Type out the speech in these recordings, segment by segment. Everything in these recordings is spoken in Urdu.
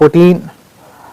14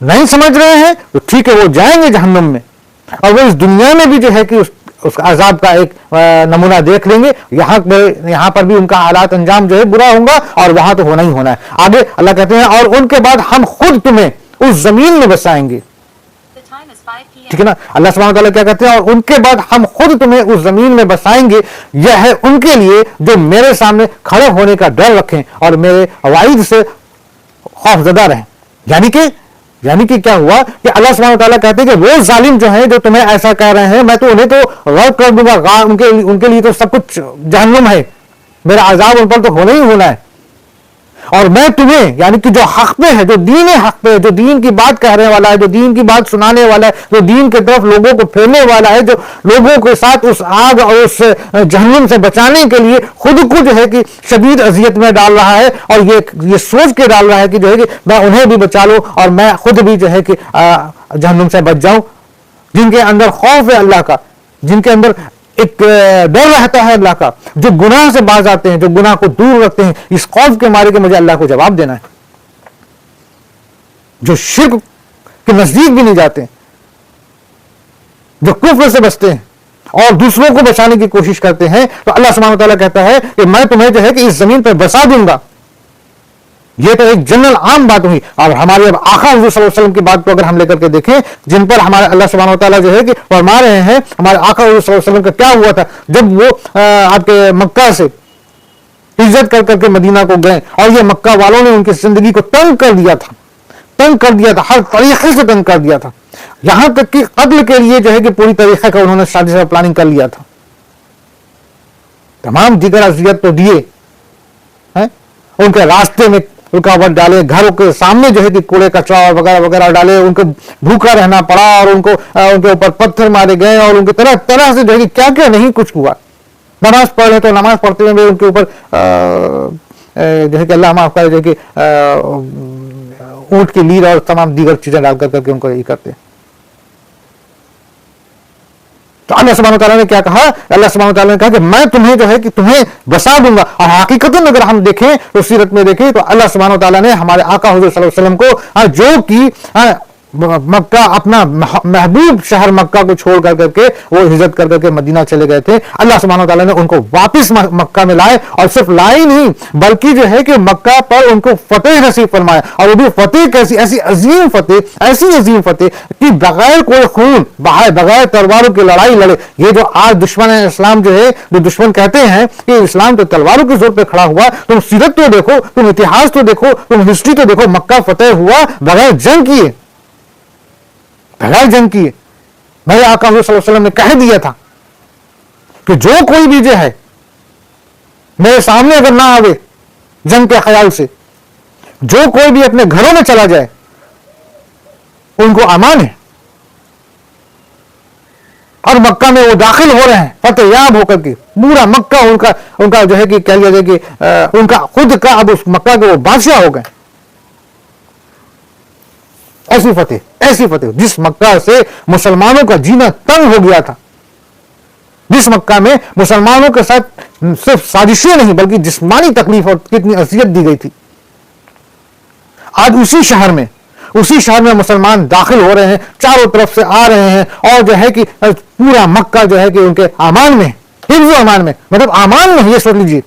نہیں سمجھ رہے ہیں تو ٹھیک ہے، وہ جائیں گے جہنم میں، اور وہ اس دنیا میں بھی جو ہے کہ اس عذاب کا ایک نمونہ دیکھ لیں گے. یہاں پر بھی ان کا حالات انجام جو ہے برا ہوگا، اور وہاں تو ہونا ہی ہونا ہے. آگے اللہ کہتے ہیں اور ان کے بعد ہم خود تمہیں اس زمین میں بسائیں گے. ٹھیک ہے نا، اللہ سبحانہ وتعالیٰ کیا کہتے ہیں اور ان کے بعد ہم خود تمہیں اس زمین میں بسائیں گے. یہ ہے ان کے لیے جو میرے سامنے کھڑے ہونے کا ڈر رکھیں اور میرے وعید سے خوف زدہ رہیں. یعنی کہ کیا ہوا کہ اللہ سبحانہ وتعالیٰ کہتے ہیں کہ وہ ظالم جو ہیں جو تمہیں ایسا کہہ رہے ہیں، میں تو انہیں تو غرق کر دوں گا، ان کے لیے تو سب کچھ جہنم ہے، میرا عذاب ان پر تو ہونا ہی ہونا ہے. اور میں تمہیں یعنی کہ جو حق پہ ہے، جو دین حق پہ ہے، جو دین کی بات کہنے والا ہے، جو دین کی بات سنانے والا ہے، جو دین کی طرف لوگوں کو پھیرنے والا ہے، جو لوگوں کے ساتھ اس آگ اور اس جہنم سے بچانے کے لیے خود کو جو ہے کہ شدید اذیت میں ڈال رہا ہے، اور یہ سوچ کے ڈال رہا ہے کہ جو ہے کہ میں انہیں بھی بچا لوں اور میں خود بھی جو ہے کہ جہنم سے بچ جاؤں. جن کے اندر خوف ہے اللہ کا، جن کے اندر ایک ڈر رہتا ہے اللہ کا، جو گناہ سے باز آتے ہیں، جو گناہ کو دور رکھتے ہیں اس خوف کے مارے کہ مجھے اللہ کو جواب دینا ہے، جو شرک کے نزدیک بھی نہیں جاتے، جو کفر سے بچتے ہیں اور دوسروں کو بچانے کی کوشش کرتے ہیں. تو اللہ سبحانہ وتعالیٰ کہتا ہے کہ میں تمہیں جو ہے کہ اس زمین پہ بسا دوں گا. یہ تو ایک جنرل عام بات ہوئی. اور ہمارے اب آقا حضور صلی اللہ علیہ وسلم کی بات کو اگر ہم لے کر کے دیکھیں، جن پر ہمارے اللہ سبحانہ وتعالیٰ جو ہے کہ فرما رہے ہیں، ہمارے آقا حضور صلی اللہ علیہ وسلم کا کیا ہوا تھا جب وہ آپ کے مکہ سے ہجرت کر کر کے مدینہ کو گئے، اور یہ مکہ والوں نے ان کی زندگی کو تنگ کر دیا تھا، ہر طریقے سے تنگ کر دیا تھا، یہاں تک کہ قتل کے لیے جو ہے کہ پوری طریقے کا انہوں نے سازش اور پلاننگ کر لیا تھا. تمام دیگر اذیت تو دیے، ان کے راستے میں رکاوٹ ڈالے، گھروں کے سامنے جو ہے کہ کوڑے کچرا وغیرہ وغیرہ ڈالے، ان کو بھوکا رہنا پڑا، اور ان کے اوپر پتھر مارے گئے، اور ان کے طرح طرح سے جو ہے کہ کیا کیا نہیں کچھ ہوا. نماز پڑھ رہے تو نماز پڑھتے ہوئے ان کے اوپر جو ہے کہ اللہ معاف کرے جو ہے کہ اونٹ کی لیل اور تمام دیگر چیزیں ڈال کر کے ان کو یہی کرتے. تو اللہ سبحانہ وتعالیٰ نے کیا کہا؟ اللہ سبحانہ وتعالیٰ نے کہا کہ میں تمہیں جو ہے کہ تمہیں بسا دوں گا. اور حقیقتاً اگر ہم دیکھیں تو سیرت میں دیکھیں تو اللہ سبحانہ وتعالیٰ نے ہمارے آقا حضور صلی اللہ علیہ وسلم کو جو کی مکہ، اپنا محبوب شہر مکہ کو چھوڑ کر کے وہ ہجرت کر کے مدینہ چلے گئے تھے، اللہ سبحانہ وتعالیٰ نے ان کو واپس مکہ میں لائے، اور صرف لائے نہیں بلکہ جو ہے کہ مکہ پر ان کو فتح نصیب فرمایا. اور وہ بھی فتح کیسی؟ ایسی عظیم فتح کہ بغیر کوئی خون بہائے، بغیر تلواروں کی لڑائی لڑے. یہ جو آج دشمن اسلام جو ہے، جو دشمن کہتے ہیں کہ اسلام تو تلواروں کے زور پہ کھڑا ہوا، تم سیرت تو دیکھو، تم اتہاس تو دیکھو، تم ہسٹری تو دیکھو، مکہ فتح ہوا بغیر جنگ کیے، میرے آقا صلی اللہ علیہ وسلم نے کہہ دیا تھا کہ جو کوئی بھی جو ہے میرے سامنے اگر نہ آوے جنگ کے خیال سے، جو کوئی بھی اپنے گھروں میں چلا جائے، ان کو امان ہے. اور مکہ میں وہ داخل ہو رہے ہیں فتح یاب ہو کر کے، پورا مکہ ان کا جو ہے کہ کہہ لیا جائے کہ ان کا خود کا اب اس مکہ کے وہ بادشاہ ہو گئے. ایسی فتح جس مکہ سے مسلمانوں کا جینا تنگ ہو گیا تھا، جس مکہ میں مسلمانوں کے ساتھ صرف سازشیں نہیں بلکہ جسمانی تکلیف اور کتنی اذیت دی گئی تھی. آج اسی شہر میں مسلمان داخل ہو رہے ہیں، چاروں طرف سے آ رہے ہیں، اور جو ہے کہ پورا مکہ جو ہے کہ ان کے امان میں، حفظ و امان میں، مطلب امان میں. یہ سوچ لیجیے،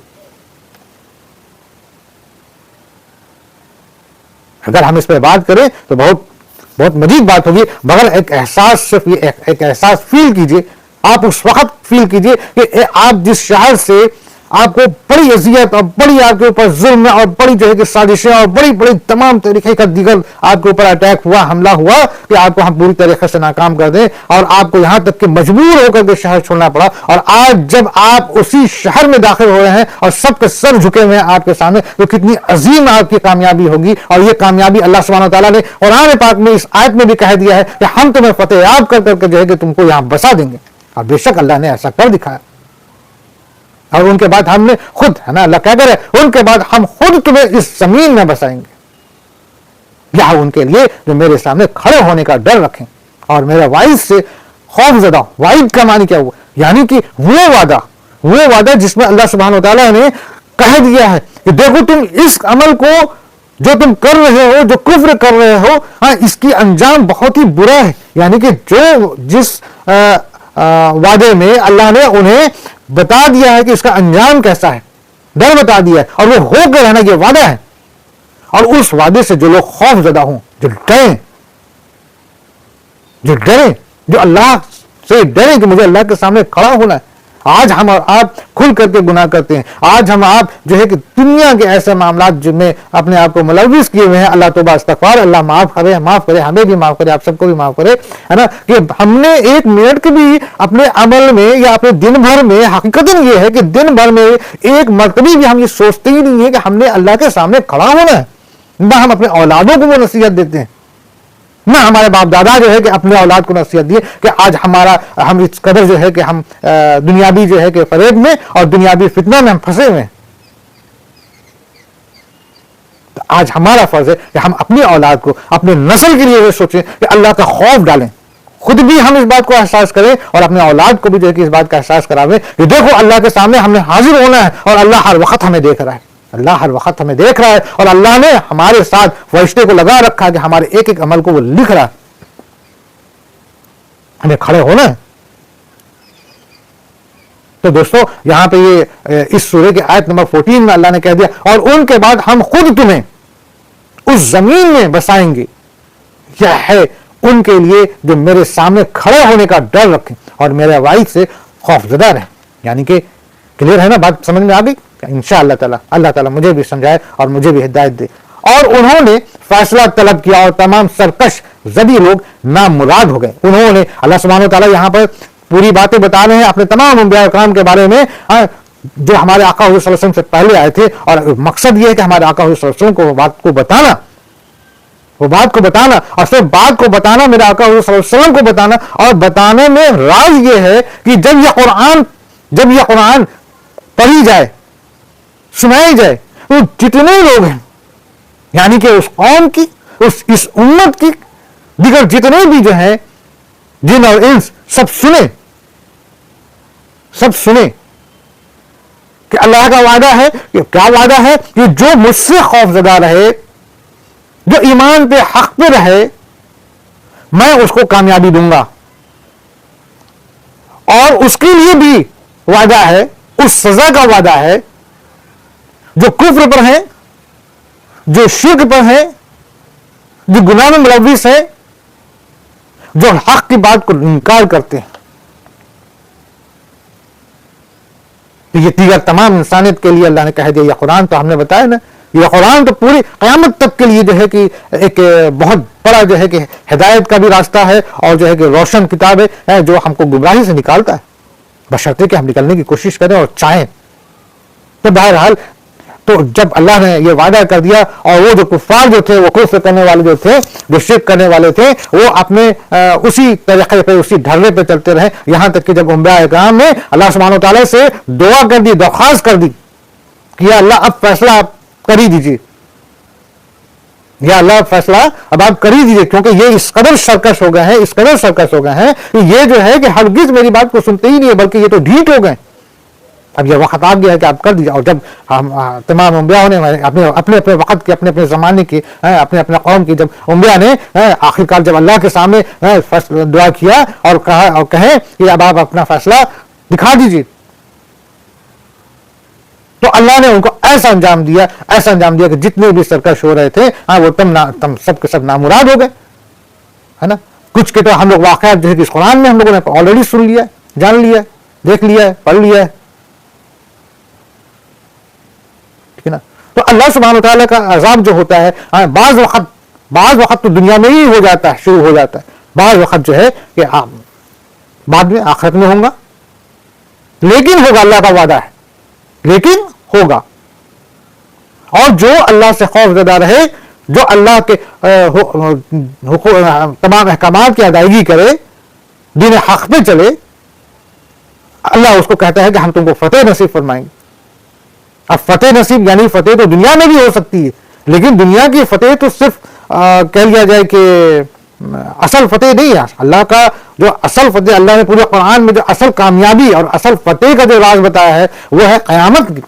اگر ہم اس پہ بات کریں تو بہت مزید بات ہوگی، مگر ایک احساس، صرف یہ ایک احساس فیل کیجئے، آپ اس وقت فیل کیجئے کہ آپ جس شہر سے آپ کو بڑی اذیت اور بڑی آپ کے اوپر ظلم اور بڑی جو ہے کہ سازشیں اور بڑی تمام طریقے کا دیگر آپ کے اوپر اٹیک ہوا، حملہ ہوا کہ آپ کو ہم پوری طریقے سے ناکام کر دیں، اور آپ کو یہاں تک کہ مجبور ہو کر کے شہر چھوڑنا پڑا. اور آج جب آپ اسی شہر میں داخل ہو رہے ہیں اور سب کے سر جھکے ہوئے ہیں آپ کے سامنے، تو کتنی عظیم آپ کی کامیابی ہوگی. اور یہ کامیابی اللہ سبحانہ وتعالیٰ نے قرآن پاک میں اس آیت میں بھی کہہ دیا ہے کہ ہم تمہیں فتح یاب کر کے جو ہے کہ تم کو یہاں بسا دیں گے. اور بے شک اللہ نے ایسا کر دکھایا. اور ان کے بعد ہم نے خود، ہے نا، اللہ کہہ کر ہے ان کے بعد ہم خود تمہیں اس زمین میں بسائیں گے. یہ ان کے لیے جو میرے سامنے کھڑے ہونے کا ڈر رکھیں اور میرے وعید سے خوف زدہ. وعید کا معنی کیا ہوا؟ یعنی کہ وہ وعدہ جس میں اللہ سبحانہ وتعالیٰ نے کہہ دیا ہے کہ دیکھو تم اس عمل کو جو تم کر رہے ہو، جو کفر کر رہے ہو، اس کی انجام بہت ہی برا ہے. یعنی کہ جس وعدے میں اللہ نے انہیں بتا دیا ہے کہ اس کا انجام کیسا ہے، ڈر بتا دیا ہے، اور وہ ہو کے رہنا یہ وعدہ ہے. اور اس وعدے سے جو لوگ خوف زدہ ہوں، جو ڈریں، جو اللہ سے ڈریں کہ مجھے اللہ کے سامنے کھڑا ہونا ہے. آج ہم اور آپ کھل کر کے گناہ کرتے ہیں. آج ہم آپ جو ہے کہ دنیا کے ایسے معاملات جن میں اپنے آپ کو ملوث کیے ہوئے ہیں. اللہ توبہ استغفار، اللہ معاف کرے، ہمیں بھی معاف کرے، آپ سب کو بھی معاف کرے، ہے نا. کہ ہم نے ایک منٹ کے بھی اپنے عمل میں یا اپنے دن بھر میں، حقیقت یہ ہے کہ دن بھر میں ایک مرتبہ بھی ہم یہ سوچتے ہی نہیں ہے کہ ہم نے اللہ کے سامنے کھڑا ہونا ہے. نہ ہم اپنے اولادوں کو وہ نصیحت دیتے ہیں، نہ ہمارے باپ دادا جو ہے کہ اپنے اولاد کو نصیحت دیے کہ آج ہم اس قدر جو ہے کہ ہم دنیاوی جو ہے کہ فریب میں اور دنیاوی فتنہ میں ہم پھنسے ہوئے ہیں. تو آج ہمارا فرض ہے کہ ہم اپنی اولاد کو، اپنے نسل کے لیے یہ سوچیں کہ اللہ کا خوف ڈالیں، خود بھی ہم اس بات کو احساس کریں اور اپنے اولاد کو بھی جو ہے کہ اس بات کا احساس کراویں کہ دیکھو اللہ کے سامنے ہم نے حاضر ہونا ہے اور اللہ ہر وقت ہمیں دیکھ رہا ہے. اللہ ہر وقت ہمیں دیکھ رہا ہے اور اللہ نے ہمارے ساتھ فرشتے کو لگا رکھا ہے کہ ہمارے ایک ایک عمل کو وہ لکھ رہا ہے. ہمیں کھڑے ہونا ہے. تو دوستو یہاں پہ یہ اس سورہ کی آیت نمبر 14 میں اللہ نے کہہ دیا، اور ان کے بعد ہم خود تمہیں اس زمین میں بسائیں گے. یہ ہے ان کے لیے جو میرے سامنے کھڑے ہونے کا ڈر رکھیں اور میرے وعید سے خوف زدہ رہیں. یعنی کہ کلیئر ہے نا بات، سمجھ میں آ گئی؟ انشاءاللہ تعالیٰ اللہ تعالیٰ مجھے بھی سمجھائے اور مجھے بھی ہدایت دے. اور انہوں نے فیصلہ طلب کیا اور تمام سرکش زدی لوگ نامراد ہو گئے. انہوں نے، اللہ سبحانہ و تعالیٰ یہاں پر پوری باتیں بتا رہے ہیں اپنے تمام انبیاء کرام کے بارے میں جو ہمارے آقا حضور صلی اللہ علیہ وسلم سے پہلے آئے تھے. اور مقصد یہ ہے کہ ہمارے آقا حضور صلی اللہ علیہ وسلم کو وہ بات کو بتانا اور صرف بات کو بتانا، میرے آقا حضور صلی اللہ علیہ وسلم کو بتانا. اور بتانے میں راز یہ ہے کہ جب یہ قرآن پڑھی جائے، سنائی جائے، تو جتنے لوگ ہیں، یعنی کہ اس قوم کی، اس امت کی دیگر جتنے بھی جو ہیں جن اور انس، سب سنیں کہ اللہ کا وعدہ ہے. کہ کیا وعدہ ہے؟ کہ جو مجھ سے خوف زدہ رہے، جو ایمان پہ حق پہ رہے، میں اس کو کامیابی دوں گا. اور اس کے لیے بھی وعدہ ہے، اس سزا کا وعدہ ہے جو کفر پر ہیں، جو شرک پر ہیں، جو گناہ میں ملوث ہیں، جو حق کی بات کو انکار کرتے ہیں. یہ دیگر تمام انسانیت کے لیے اللہ نے کہہ دیا. یہ قرآن تو ہم نے بتایا نا، یہ قرآن تو پوری قیامت تک کے لیے جو ہے کہ ایک بہت بڑا جو ہے کہ ہدایت کا بھی راستہ ہے اور جو ہے کہ روشن کتاب ہے جو ہم کو گمراہی سے نکالتا ہے، بشرطے کہ ہم نکلنے کی کوشش کریں اور چاہیں. تو بہرحال تو جب اللہ نے یہ وعدہ کر دیا اور وہ جو کفار جو تھے، وہ کفر کرنے والے جو تھے، جو شرک کرنے والے تھے، وہ اپنے اسی طریقے پہ، اسی ڈھرے پہ چلتے رہے. یہاں تک کہ جب انبیاء کرام نے اللہ سبحانہ و تعالیٰ سے دعا کر دی، درخواست کر دی کہ یا اللہ اب فیصلہ آپ کر ہی دیجیے، یا اللہ فیصلہ اب آپ کر ہی دیجیے، کیونکہ یہ اس قدر سرکش ہو گئے ہیں کہ یہ جو ہے کہ ہرگز میری بات کو سنتے ہی نہیں ہے، بلکہ یہ تو ڈھیٹ ہو گئے. اب یہ وقت آ گیا ہے کہ آپ کر دیجیے. اور جب ہم تمام انبیاء نے اپنے وقت کے، اپنے زمانے کی، اپنے قوم کی، جب انبیاء نے آخرکار جب اللہ کے سامنے دعا کیا اور کہیں کہ اب آپ اپنا فیصلہ دکھا دیجیے، تو اللہ نے ان کو ایسا انجام دیا کہ جتنے بھی سرکش ہو رہے تھے وہ تم سب کے سب نامراد ہو گئے، ہے نا. کچھ کے تو ہم لوگ واقعات جو ہے اس قرآن میں ہم لوگوں نے آلریڈی سن لیا، جان لیا، دیکھ لیا، پڑھ لیا ہے. تو اللہ سبحانہ وتعالیٰ کا عذاب جو ہوتا ہے بعض وقت تو دنیا میں ہی ہو جاتا ہے، شروع ہو جاتا ہے. بعض وقت جو ہے کہ بعد میں آخرت میں ہوگا، لیکن ہوگا، اللہ کا وعدہ ہے، لیکن ہوگا. اور جو اللہ سے خوف زدہ رہے، جو اللہ کے تمام احکامات کی ادائیگی کرے، دین حق پہ چلے، اللہ اس کو کہتا ہے کہ ہم تم کو فتح نصیب فرمائیں گے. اب فتح نصیب یعنی فتح تو دنیا میں بھی ہو سکتی ہے، لیکن دنیا کی فتح تو صرف کہہ لیا جائے کہ اصل فتح نہیں ہے. اللہ کا جو اصل فتح، اللہ نے پورے قرآن میں جو اصل کامیابی اور اصل فتح کا جو راز بتایا ہے وہ ہے قیامت کی.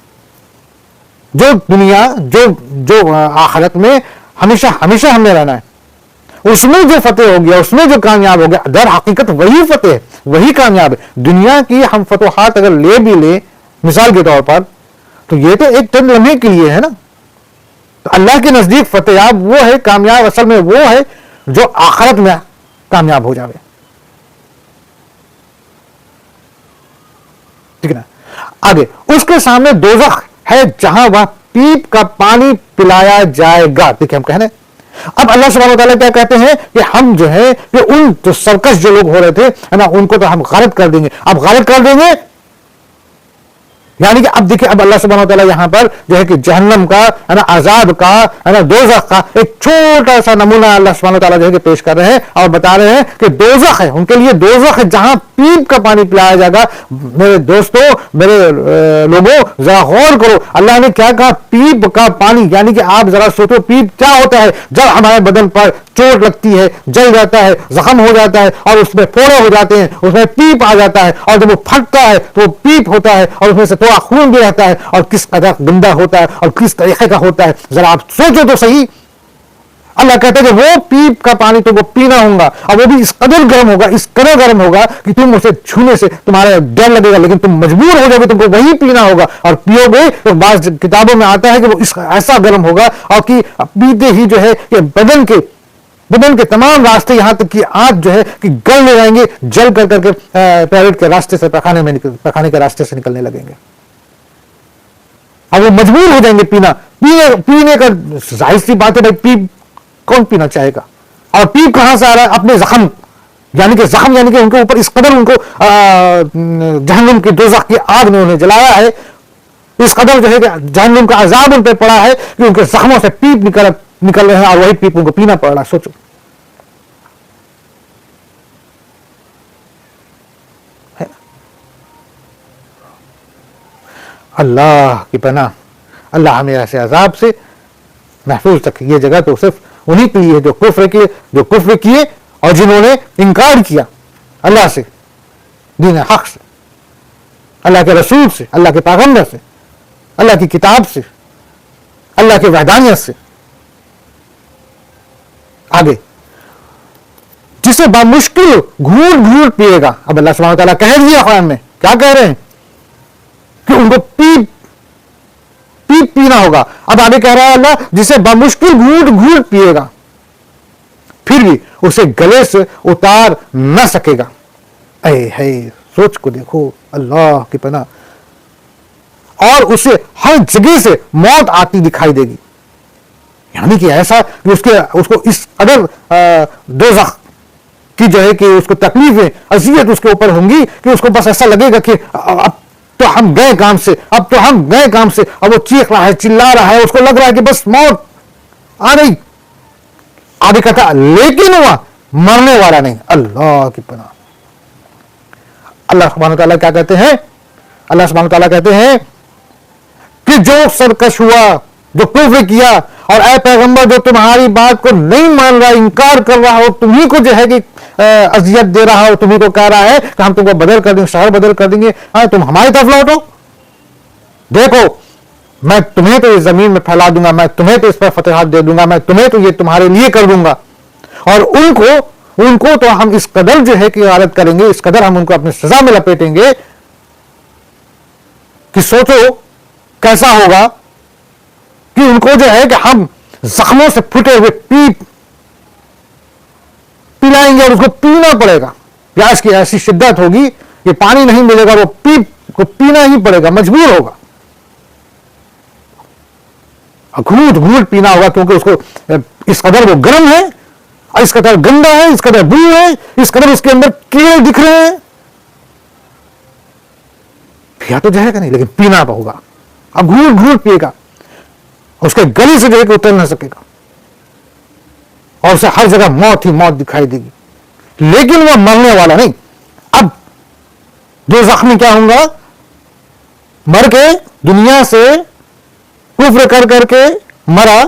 جو دنیا جو آخرت میں ہمیشہ ہمیشہ ہم نے رہنا ہے، اس میں جو فتح ہو گیا، اس میں جو کامیاب ہو گیا، در حقیقت وہی فتح ہے، وہی کامیاب ہے۔ دنیا کی ہم فتوحات اگر لے بھی لیں مثال کے طور پر، تو یہ تو ایک چند لمحے کے لیے ہے نا۔ تو اللہ کے نزدیک فتح یاب وہ ہے، کامیاب اصل میں وہ ہے جو آخرت میں کامیاب ہو جاوے، ٹھیک ہے نا۔ آگے اس کے سامنے دوزخ ہے جہاں وہاں پیپ کا پانی پلایا جائے گا۔ دیکھیں ہم کہنے اب اللہ سبحانہ وتعالیٰ کیا کہتے ہیں کہ ہم جو ہے کہ ان جو سرکش جو لوگ ہو رہے تھے ہے نا، ان کو تو ہم غارت کر دیں گے۔ اب غارت کر دیں گے یعنی کہ اب دیکھیں، اب اللہ سبحانہ وتعالیٰ یہاں پر جو ہے کہ جہنم کا ہے نا، عذاب کا ہے نا، دوزخ کا ایک چھوٹا سا نمونہ اللہ سبحانہ وتعالیٰ جو ہے کہ پیش کر رہے ہیں اور بتا رہے ہیں کہ دوزخ ہے، ان کے لیے دوزخ ہے جہاں پیپ کا پانی پلایا جائے گا۔ میرے دوستوں، میرے لوگوں، ذرا غور کرو، اللہ نے کیا کہا؟ پیپ کا پانی، یعنی کہ آپ ذرا سوچو پیپ کیا ہوتا ہے؟ جب ہمارے بدن پر چوٹ لگتی ہے، جل جاتا ہے، زخم ہو جاتا ہے اور اس میں پھوڑے ہو جاتے ہیں، اس میں پیپ آ جاتا ہے، اور جب وہ پھٹتا ہے تو وہ پیپ ہوتا ہے اور اس میں سے تھوڑا خون بھی رہتا ہے، اور کس قدر گندا ہوتا ہے اور کس طریقے کا ہوتا ہے، ذرا آپ سوچو تو صحیح۔ اللہ کہتا ہے کہ وہ پیپ کا پانی تو وہ پینا ہوگا، اور وہ بھی اس قدر گرم ہوگا، اس قدر گرم ہوگا کہ تم اسے چھونے سے تمہارے ڈر لگے گا، لیکن تم مجبور ہو جاؤ گے، تم کو وہی پینا ہوگا، اور پیو گے تو بعض کتابوں میں آتا ہے کہ وہ ایسا گرم ہوگا اور کہ پیتے ہی جو ہے کہ بدن کے تمام راستے یہاں تک کہ آنت جو ہے کہ گلنے لگیں گے، جل کر کے ٹوائلٹ کے راستے سے پخانے کے راستے سے نکلنے لگیں گے، اب وہ مجبور ہو جائیں گے پینے کا۔ ظاہر سی بات ہے بھائی، پیپ کون پینا چاہے گا؟ اور پیپ کہاں سے آ رہا ہے؟ اپنے زخم، یعنی کہ ان کے اوپر اس قدر ان کو جہنم کی دوزخ کی آگ نے انہیں جلایا ہے، اس قدر جو ہے کہ جہنم کا عذاب ان پہ پڑا ہے کہ ان کے زخموں سے پیپ نکل رہے ہیں، اور وہی پیپ ان کو پینا پڑ رہا ہے۔ سوچو، اللہ کی پناہ، اللہ ہمیں ایسے عذاب سے محفوظ رکھے۔ یہ جگہ تو صرف انہی کے لیے جو کفر کیے اور جنہوں نے انکار کیا اللہ سے، دین حق سے، اللہ کے رسول سے، اللہ کے پیغمبر سے، اللہ کی کتاب سے، اللہ کے وحدانیت سے۔ آگے جسے بامشکل گھونٹ پیے گا، اب اللہ سبحانہ وتعالیٰ کہہ دیا قرآن میں، کیا کہہ رہے ہیں کہ ان کو پیپ پینا ہوگا۔ اب آگے کہہ رہا ہے اللہ جسے بامشکل گھونٹ پیے گا، پھر بھی اسے گلے سے اتار نہ سکے گا۔ اے ہے، سوچ کو دیکھو، اللہ کی پناہ۔ اور اسے ہر جگہ سے موت آتی دکھائی دے گی، یعنی کہ ایسا کہ اس کو اس قدر دوزخ کی جو ہے کہ اس کو تکلیفیں، اذیت اس کے اوپر ہوں گی کہ اس کو بس ایسا لگے گا کہ اب تو ہم گئے کام سے، اب وہ چیخ رہا ہے، چلا رہا ہے، اس کو لگ رہا ہے کہ بس موت آ گئی۔ آگے کہتا لیکن وہ مرنے والا نہیں۔ اللہ کی پناہ۔ اللہ سبحانہ تعالیٰ کیا کہتے ہیں؟ اللہ سبحانہ تعالیٰ کہتے ہیں کہ جو سرکش ہوا، جو کفر کیا، اور اے پیغمبر جو تمہاری بات کو نہیں مان رہا، انکار کر رہا ہو، تمہیں کو جو ہے کہ اذیت دے رہا ہو، تمہیں کو کہہ رہا ہے کہ ہم تم کو بدل کر دیں گے، شہر بدل کر دیں گے، تم ہماری طرف لوٹو، دیکھو میں تمہیں تو اس زمین میں پھیلا دوں گا، میں تمہیں تو اس پر فتحات دے دوں گا، میں تمہیں تو یہ تمہارے لیے کر دوں گا، اور ان کو تو ہم اس قدر جو ہے کہ غارت کریں گے، اس قدر ہم ان کو اپنی سزا میں لپیٹیں گے کہ سوچو کیسا ہوگا کہ ان کو جو ہے کہ ہم زخموں سے پھٹے ہوئے پیپ پلائیں گے اور اس کو پینا پڑے گا۔ پیاس کی ایسی شدت ہوگی کہ پانی نہیں ملے گا، وہ پیپ کو پینا ہی پڑے گا، مجبور ہوگا، گھونٹ پینا ہوگا، کیونکہ اس کو اس قدر وہ گرم ہے، اس قدر گندا ہے، اس قدر بو ہے، اس قدر اس کے اندر کیڑے دکھ رہے ہیں، پیا تو جائے گا نہیں لیکن پینا ہوگا۔ اب گھونٹ پیے گا، اس کے گلے سے جو ہے کہ اتر نہ سکے گا، اور اسے ہر جگہ موت ہی موت دکھائی دے گی، لیکن وہ مرنے والا نہیں۔ اب جو زخمی کیا ہوں گا؟ مر کے دنیا سے کفر کر کے مرا،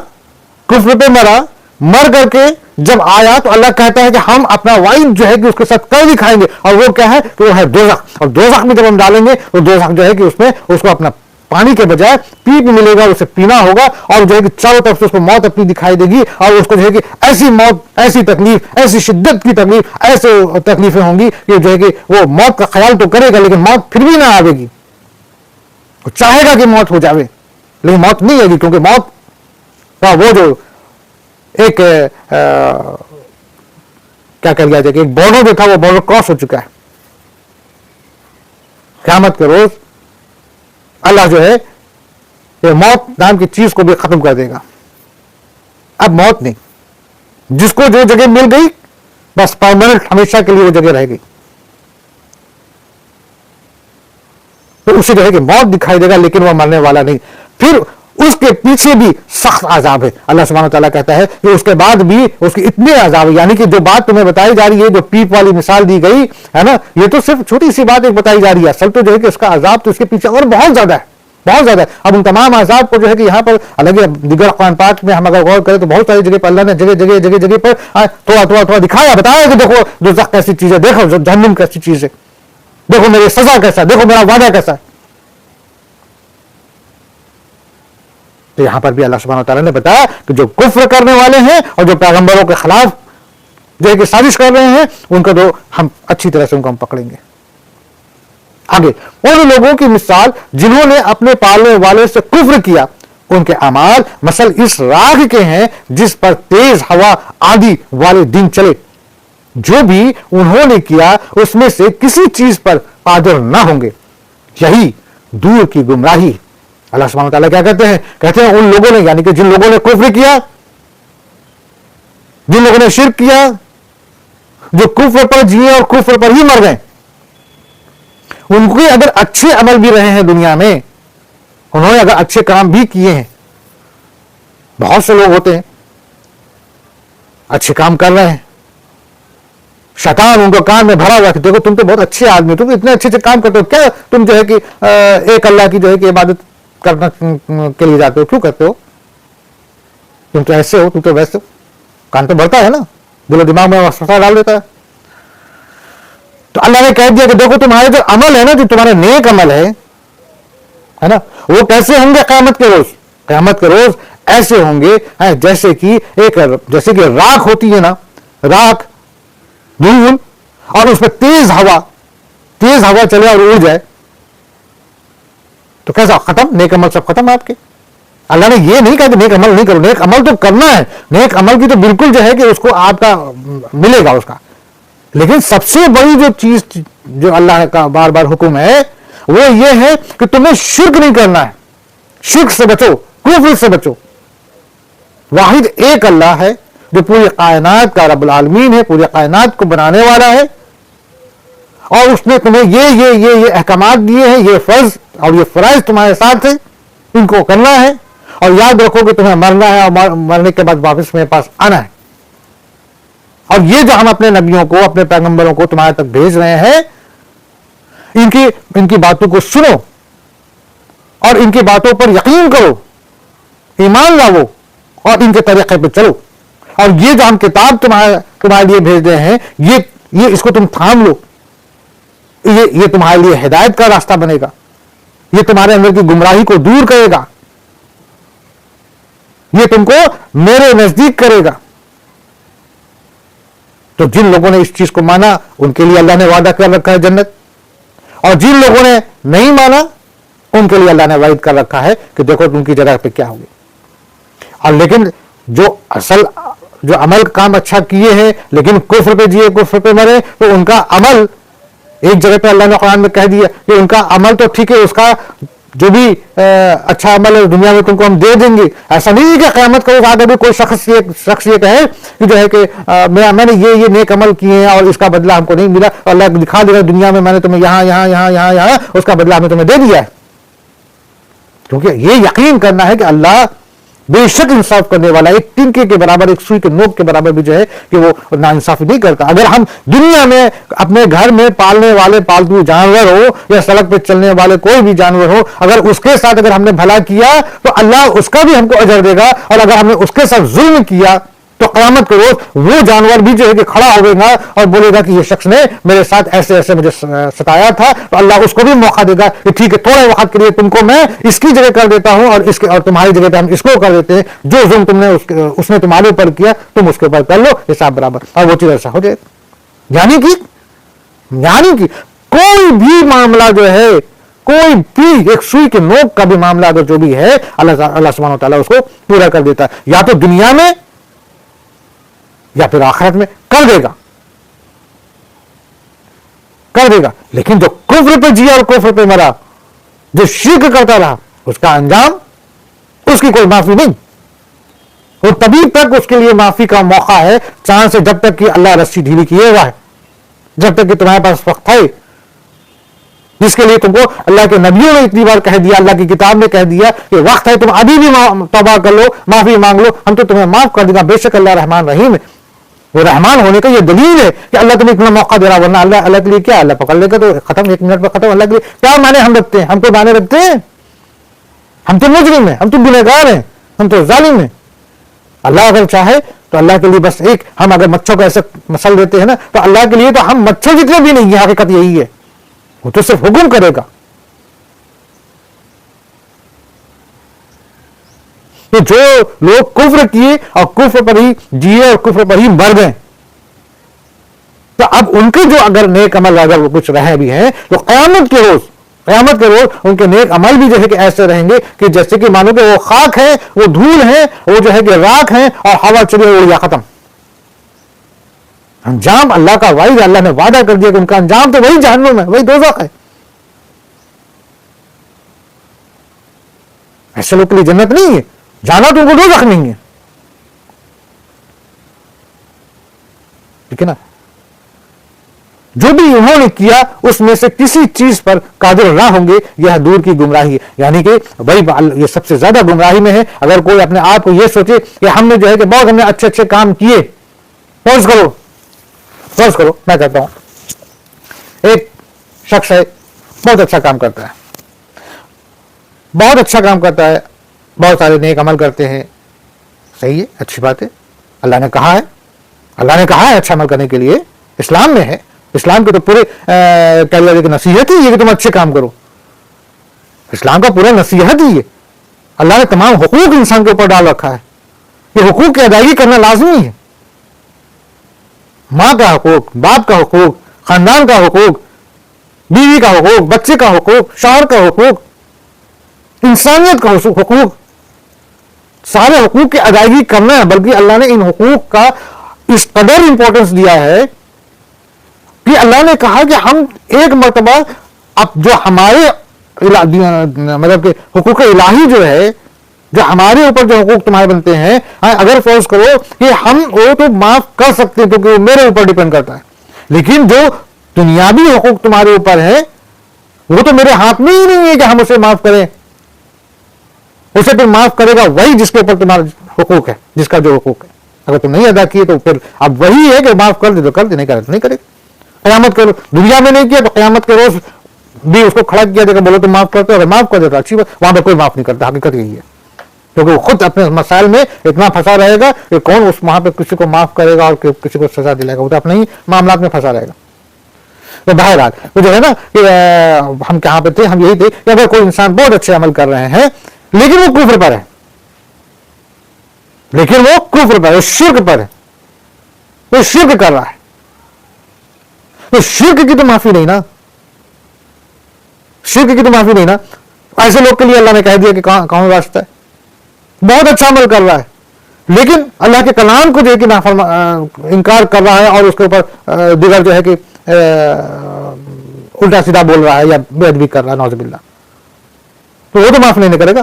کفر پہ مرا، مر کر کے جب آیا تو اللہ کہتا ہے کہ ہم اپنا وعید جو ہے کہ اس کے ساتھ کر دکھائیں گے، اور وہ کیا ہے کہ وہ ہے دوزخ، اور دوزخ میں جب ہم ڈالیں گے تو دوزخ جو ہے کہ اس میں اس کو اپنا پانی کے بجائے پیپ ملے گا، اسے پینا ہوگا، اور جو ہے کہ چاروں طرف سے اس کو موت اپنی دکھائی دے گی، اور اس کو جو ہے کہ ایسی موت، ایسی تکلیف، ایسی شدت کی تکلیف، ایسے تکلیفیں ہوں گی کہ جو ہے کہ وہ موت کا خیال تو کرے گا لیکن موت پھر بھی نہ آئے گی. وہ چاہے گا کہ موت ہو جاوے لیکن موت نہیں آئے گی، کیونکہ موت کا وہ جو ایک کیا کر گیا جائے کہ ایک بارڈر جو تھا وہ بارڈر کراس ہو چکا ہے. قیامت کے روز اللہ جو ہے یہ موت نام کی چیز کو بھی ختم کر دے گا. اب موت نہیں، جس کو جو جگہ مل گئی بس پرماننٹ ہمیشہ کے لیے وہ جگہ رہ گئی. تو اسے جو ہے کہ موت دکھائی دے گا لیکن وہ مرنے والا نہیں. پھر اس کے پیچھے بھی سخت عذاب ہے. اللہ سبحانہ وتعالیٰ کہتا ہے کہ اس کے بعد بھی اس کے اتنے عذاب ہے، یعنی کہ جو بات تمہیں بتائی جا رہی ہے، جو پیپ والی مثال دی گئی ہے نا، یہ تو صرف چھوٹی سی بات ایک بتائی جا رہی ہے. اصل تو جو ہے کہ اس کا عذاب تو اس کے پیچھے اور بہت زیادہ ہے، بہت زیادہ ہے. اب ان تمام عذاب کو جو ہے کہ یہاں پر الگ دیگر قرآن پاک میں ہم اگر غور کریں تو بہت ساری جگہ پر اللہ نے جگہ پر تھوڑا دکھایا، بتایا کہ دیکھو دوزخ کیسی چیز ہے، دیکھو جہنم کیسی چیز ہے، دیکھو میری سزا کیسا ہے، دیکھو میرا وعدہ کیسا ہے. تو یہاں پر بھی اللہ سبحانہ وتعالیٰ نے بتایا کہ جو کفر کرنے والے ہیں اور جو پیغمبروں کے خلاف جو ہے کہ سازش کر رہے ہیں، ان کو تو ہم اچھی طرح سے ان کو ہم پکڑیں گے. آگے ان لوگوں کی مثال جنہوں نے اپنے پالنے والے سے کفر کیا، ان کے اعمال مثل اس راگ کے ہیں جس پر تیز ہوا آندھی والے دن چلے. جو بھی انہوں نے کیا اس میں سے کسی چیز پر قادر نہ ہوں گے. یہی دور کی گمراہی. اللہ سبحانہ وتعالیٰ کیا کہتے ہیں؟ کہتے ہیں ان لوگوں نے، یعنی کہ جن لوگوں نے کفر کیا، جن لوگوں نے شرک کیا، جو کفر پر جیے اور کفر پر ہی مر گئے، ان کے اگر اچھے عمل بھی رہے ہیں دنیا میں، انہوں نے اگر اچھے کام بھی کیے ہیں. بہت سے لوگ ہوتے ہیں اچھے کام کر رہے ہیں، شیطان ان کو کام میں بھرا ہوا کہ دیکھو تم تو بہت اچھے آدمی، تم اتنے اچھے کام کرتے ہو، کیا تم جو ہے کہ ایک اللہ کی جو ہے کہ عبادت کرنا کے لیے جاتے ہو، کیوں کرتے ہو؟ تم تو ایسے ہو، تم تو ویسے ہو. کان تو بڑھتا ہے نا، دل و دماغ میں وسوسہ ڈال دیتا ہے. تو اللہ نے کہہ دیا کہ دیکھو تمہارے جو عمل ہے نا، جو تمہارے نیک عمل ہے نا، وہ کیسے ہوں گے قیامت کے روز؟ قیامت کے روز ایسے ہوں گے جیسے کہ راکھ ہوتی ہے نا، راکھ دھول، اور اس پہ تیز ہوا چلے اور اڑ جائے تو کیسا ختم؟ نیک عمل سب ختم آپ کے. اللہ نے یہ نہیں کہا کہ نیک عمل نہیں کرو، نیک عمل تو کرنا ہے، نیک عمل کی تو بالکل جو ہے کہ اس کو آپ کا ملے گا اس کا. لیکن سب سے بڑی جو چیز جو اللہ کا بار بار حکم ہے وہ یہ ہے کہ تمہیں شرک نہیں کرنا ہے. شرک سے بچو، کفر سے بچو. واحد ایک اللہ ہے جو پوری کائنات کا رب العالمین ہے، پوری کائنات کو بنانے والا ہے، اور اس نے تمہیں یہ احکامات دیے ہیں، یہ فرض اور یہ فرائض تمہارے ساتھ ہیں، ان کو کرنا ہے. اور یاد رکھو کہ تمہیں مرنا ہے اور مرنے کے بعد واپس میرے پاس آنا ہے. اور یہ جو ہم اپنے نبیوں کو، اپنے پیغمبروں کو تمہارے تک بھیج رہے ہیں، ان کی باتوں کو سنو اور ان کی باتوں پر یقین کرو، ایمان لاؤ اور ان کے طریقے پہ چلو. اور یہ جو ہم کتاب تمہارے لیے بھیج رہے ہیں، یہ اس کو تم تھام لو. یہ تمہارے لیے ہدایت کا راستہ بنے گا، یہ تمہارے اندر کی گمراہی کو دور کرے گا، یہ تم کو میرے نزدیک کرے گا. تو جن لوگوں نے اس چیز کو مانا ان کے لیے اللہ نے وعدہ کر رکھا ہے جنت، اور جن لوگوں نے نہیں مانا ان کے لیے اللہ نے وعید کر رکھا ہے کہ دیکھو ان کی جگہ پہ کیا ہوگی. اور لیکن جو عمل کام اچھا کیے ہیں لیکن کفر پہ جیے، کفر پہ مرے، تو ان کا عمل ایک جگہ پہ اللہ نے قرآن میں کہہ دیا کہ ان کا عمل تو ٹھیک ہے، اس کا جو بھی اچھا عمل ہے دنیا میں تم کو ہم دے دیں گے. ایسا نہیں ہے کہ قیامت کو آگے بھی کوئی شخص یہ کہے کہ جو ہے کہ میں نے یہ نیک عمل کیے ہیں اور اس کا بدلہ ہم کو نہیں ملا، اور اللہ دکھا دے رہا دنیا میں نے تمہیں یہاں اس کا بدلہ ہم نے تمہیں دے دیا ہے. کیونکہ یہ یقین کرنا ہے کہ اللہ بے شک انصاف کرنے والا، ایک ٹنکے کے برابر، ایک سوئی کے نوک کے برابر بھی جو ہے کہ وہ ناانصافی نہیں کرتا. اگر ہم دنیا میں اپنے گھر میں پالنے والے پالتو جانور ہو یا سڑک پہ چلنے والے کوئی بھی جانور ہو، اگر اس کے ساتھ ہم نے بھلا کیا تو اللہ اس کا بھی ہم کو اجر دے گا. اور اگر ہم نے اس کے ساتھ ظلم کیا تو قیامت کے روز وہ جانور بھی جو ہے کہ کھڑا ہوگا گا اور بولے گا کہ یہ شخص نے میرے ساتھ ایسے ایسے مجھے ستایا تھا، تو اللہ اس کو بھی موقع دے گا کہ ٹھیک ہے تھوڑے وقت کے لیے تم کو میں اس کی جگہ کر دیتا ہوں اور تمہاری جگہ پہ ہم اس کو کر دیتے ہیں، جو ظلم تم نے اس نے تمہارے اوپر کیا تم اس کے اوپر کر لو، حساب برابر، اور وہ چیز ایسا ہو جائے گا۔ یعنی کہ کوئی بھی معاملہ جو ہے، کوئی بھی ایک سوئی کے نوک کا بھی معاملہ اگر جو بھی ہے، اللہ سبحانہ وتعالیٰ اس کو پورا کر دیتا ہے، یا تو دنیا میں یا پھر آخرت میں کر دے گا۔ لیکن جو کفر پہ جیا اور کفر پہ مرا، جو شرک کرتا رہا، اس کا انجام، اس کی کوئی معافی نہیں، اور تبھی تک اس کے لیے معافی کا موقع ہے چاند سے، جب تک کہ اللہ رسی ڈھیلی کیے ہوا ہے، جب تک کہ تمہارے پاس وقت ہے، جس کے لیے تم کو اللہ کے نبیوں نے اتنی بار کہہ دیا، اللہ کی کتاب نے کہہ دیا کہ وقت ہے، تم ابھی بھی توبہ کر لو، معافی مانگ لو، ہم تو تمہیں معاف کر دیں گے، بے شک اللہ رحمان رحیم ہے۔ وہ رحمان ہونے کا یہ دلیل ہے کہ اللہ تمہیں اتنا موقع دے رہا، ورنہ اللہ کے لیے کیا، اللہ پکڑ لے گا تو ختم، 1 منٹ پر ختم۔ اللہ کے لیے کیا معنی ہم رکھتے ہیں؟ ہم تو معنی رکھتے ہیں، ہم تو مجرم ہیں، ہم تو گنہگار ہیں، ہم تو ظالم ہیں۔ اللہ اگر چاہے تو اللہ کے لیے بس ایک، ہم اگر مچھوں کو ایسے مسل دیتے ہیں نا، تو اللہ کے لیے تو ہم مچھر جتنے بھی نہیں ہیں، حقیقت یہی ہے، وہ تو صرف حکم کرے گا کہ جو لوگ کفر کیے اور کفر پر ہی جیے اور کفر پر ہی مر گئے، تو اب ان کے جو اگر نیک عمل اگر وہ کچھ رہے بھی ہیں، تو قیامت کے روز ان کے نیک عمل بھی جو ہے کہ ایسے رہیں گے کہ جیسے کہ مانو کہ وہ خاک ہے، وہ دھول ہے، وہ جو ہے کہ راکھ ہیں، اور ہوا چلی اڑ گیا، ختم۔ انجام اللہ کا وعید، اللہ نے وعدہ کر دیا کہ ان کا انجام تو وہی جہنم ہے، وہی دوزخ ہے۔ ایسے لوگ کے لیے جنت نہیں ہے، جانا تو ان کو دوزخ نہیں ہے، ٹھیک ہے نا۔ جو بھی انہوں نے کیا اس میں سے کسی چیز پر قادر نہ ہوں گے، یہ دور کی گمراہی ہے، یعنی کہ بھائی یہ سب سے زیادہ گمراہی میں ہے اگر کوئی اپنے آپ کو یہ سوچے کہ ہم نے جو ہے کہ بہت ہم نے اچھے اچھے کام کیے۔ فرض کرو میں کہتا ہوں ایک شخص ہے، بہت اچھا کام کرتا ہے، بہت سارے نیک عمل کرتے ہیں، صحیح ہے، اچھی بات ہے، اللہ نے کہا ہے اچھا عمل کرنے کے لیے، اسلام میں ہے، اسلام کے تو پورے کہ نصیحت ہی یہ کہ تم اچھے کام کرو، اسلام کا پورا نصیحت ہی ہے۔ اللہ نے تمام حقوق انسان کے اوپر ڈال رکھا ہے، یہ حقوق کی ادائیگی کرنا لازمی ہے، ماں کا حقوق، باپ کا حقوق، خاندان کا حقوق، بیوی کا حقوق، بچے کا حقوق، شوہر کا حقوق، انسانیت کا حقوق، سارے حقوق کی ادائیگی کرنا ہے۔ بلکہ اللہ نے ان حقوق کا اس قدر امپورٹنس دیا ہے کہ اللہ نے کہا کہ ہم ایک مرتبہ اب جو ہمارے مطلب کہ حقوق الہی جو ہے، جو ہمارے اوپر جو حقوق تمہارے بنتے ہیں، اگر فرض کرو کہ ہم وہ تو معاف کر سکتے ہیں کیونکہ وہ میرے اوپر ڈیپینڈ کرتا ہے، لیکن جو دنیاوی حقوق تمہارے اوپر ہے وہ تو میرے ہاتھ میں ہی نہیں ہے کہ ہم اسے معاف کریں۔ اسے پھر معاف کرے گا وہی جس کے اوپر تمہارا حقوق ہے، جس کا جو حقوق ہے، اگر تم نہیں ادا کیے تو پھر اب وہی ہے کہ معاف کر دے تو کر دے، نہیں کرے تو نہیں کرے۔ قیامت کے دنیا میں نہیں کیا تو قیامت کے روز بھی اس کو کھڑا کیا جائے گا، بولو تم معاف کرتے ہو، اگر معاف کر دیتا اچھی بات، وہاں پہ کوئی معاف نہیں کرتا، حقیقت یہی ہے، کیونکہ وہ خود اپنے مسائل میں اتنا پھنسا رہے گا کہ کون اس وہاں پہ کسی کو معاف کرے گا اور کسی کو سزا دلائے گا، وہ تو اپنے ہی معاملات میں پھنسا رہے گا۔ تو بہرحال وہ جو ہے نا کہ ہم کہاں پہ تھے، ہم یہی تھے کہ اگر کوئی انسان بہت اچھے عمل کر رہے ہیں لیکن وہ کفر پر ہے، وہ شرک پر ہے، وہ شرک کر رہا ہے، تو شرک کی تو معافی نہیں نا، ایسے لوگ کے لیے اللہ نے کہہ دیا کہ کون راستہ ہے، بہت اچھا عمل کر رہا ہے لیکن اللہ کے کلام کو جو ہے کہ انکار کر رہا ہے اور اس کے اوپر دیگر جو ہے کہ الٹا سیدھا بول رہا ہے یا بے ادبی کر رہا ہے، نعوذ باللہ، تو وہ تو معاف نہیں کرے گا۔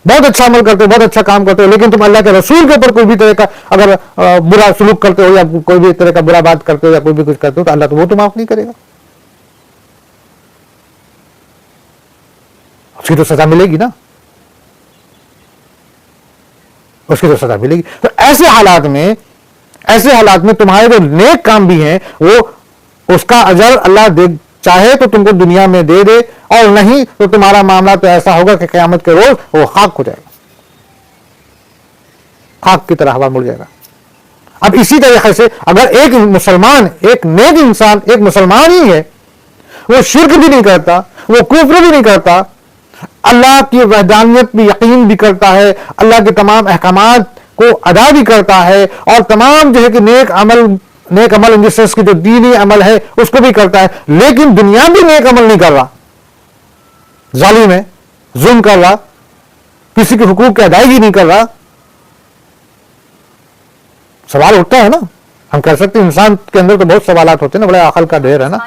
بہت اچھا عمل کرتے ہو، بہت اچھا کام کرتے ہو، لیکن تم اللہ کے رسول کے اوپر کوئی بھی طرح کا اگر برا سلوک کرتے ہو یا کوئی بھی طرح کا برا بات کرتے ہو یا کوئی بھی کچھ کرتے ہو تو اللہ تو وہ تو معاف نہیں کرے گا، اس کی تو سزا ملے گی نا، اس کی تو سزا ملے گی۔ تو ایسے حالات میں تمہارے جو نیک کام بھی ہیں وہ اس کا اجر اللہ چاہے تو تم کو دنیا میں دے دے، اور نہیں تو تمہارا معاملہ تو ایسا ہوگا کہ قیامت کے روز وہ خاک ہو جائے گا۔ خاک کی طرح ہوا مڑ جائے گا. اب اسی طریقے سے اگر ایک مسلمان، ایک نیک انسان، ایک مسلمان ہی ہے، وہ شرک بھی نہیں کرتا، وہ کفر بھی نہیں کرتا، اللہ کی وحدانیت بھی یقین بھی کرتا ہے، اللہ کے تمام احکامات کو ادا بھی کرتا ہے، اور تمام جو ہے کہ نیک عمل ان سینس کی جو دینی عمل ہے اس کو بھی کرتا ہے، لیکن دنیا بھی نیک عمل نہیں کر رہا، ظالم ہے، ظلم کر رہا، کسی کے حقوق کی ادائیگی نہیں کر رہا، سوال اٹھتا ہے نا. ہم کہہ سکتے ہیں انسان کے اندر تو بہت سوالات ہوتے ہیں نا، بڑے عقل کا ڈھیر ہے نا.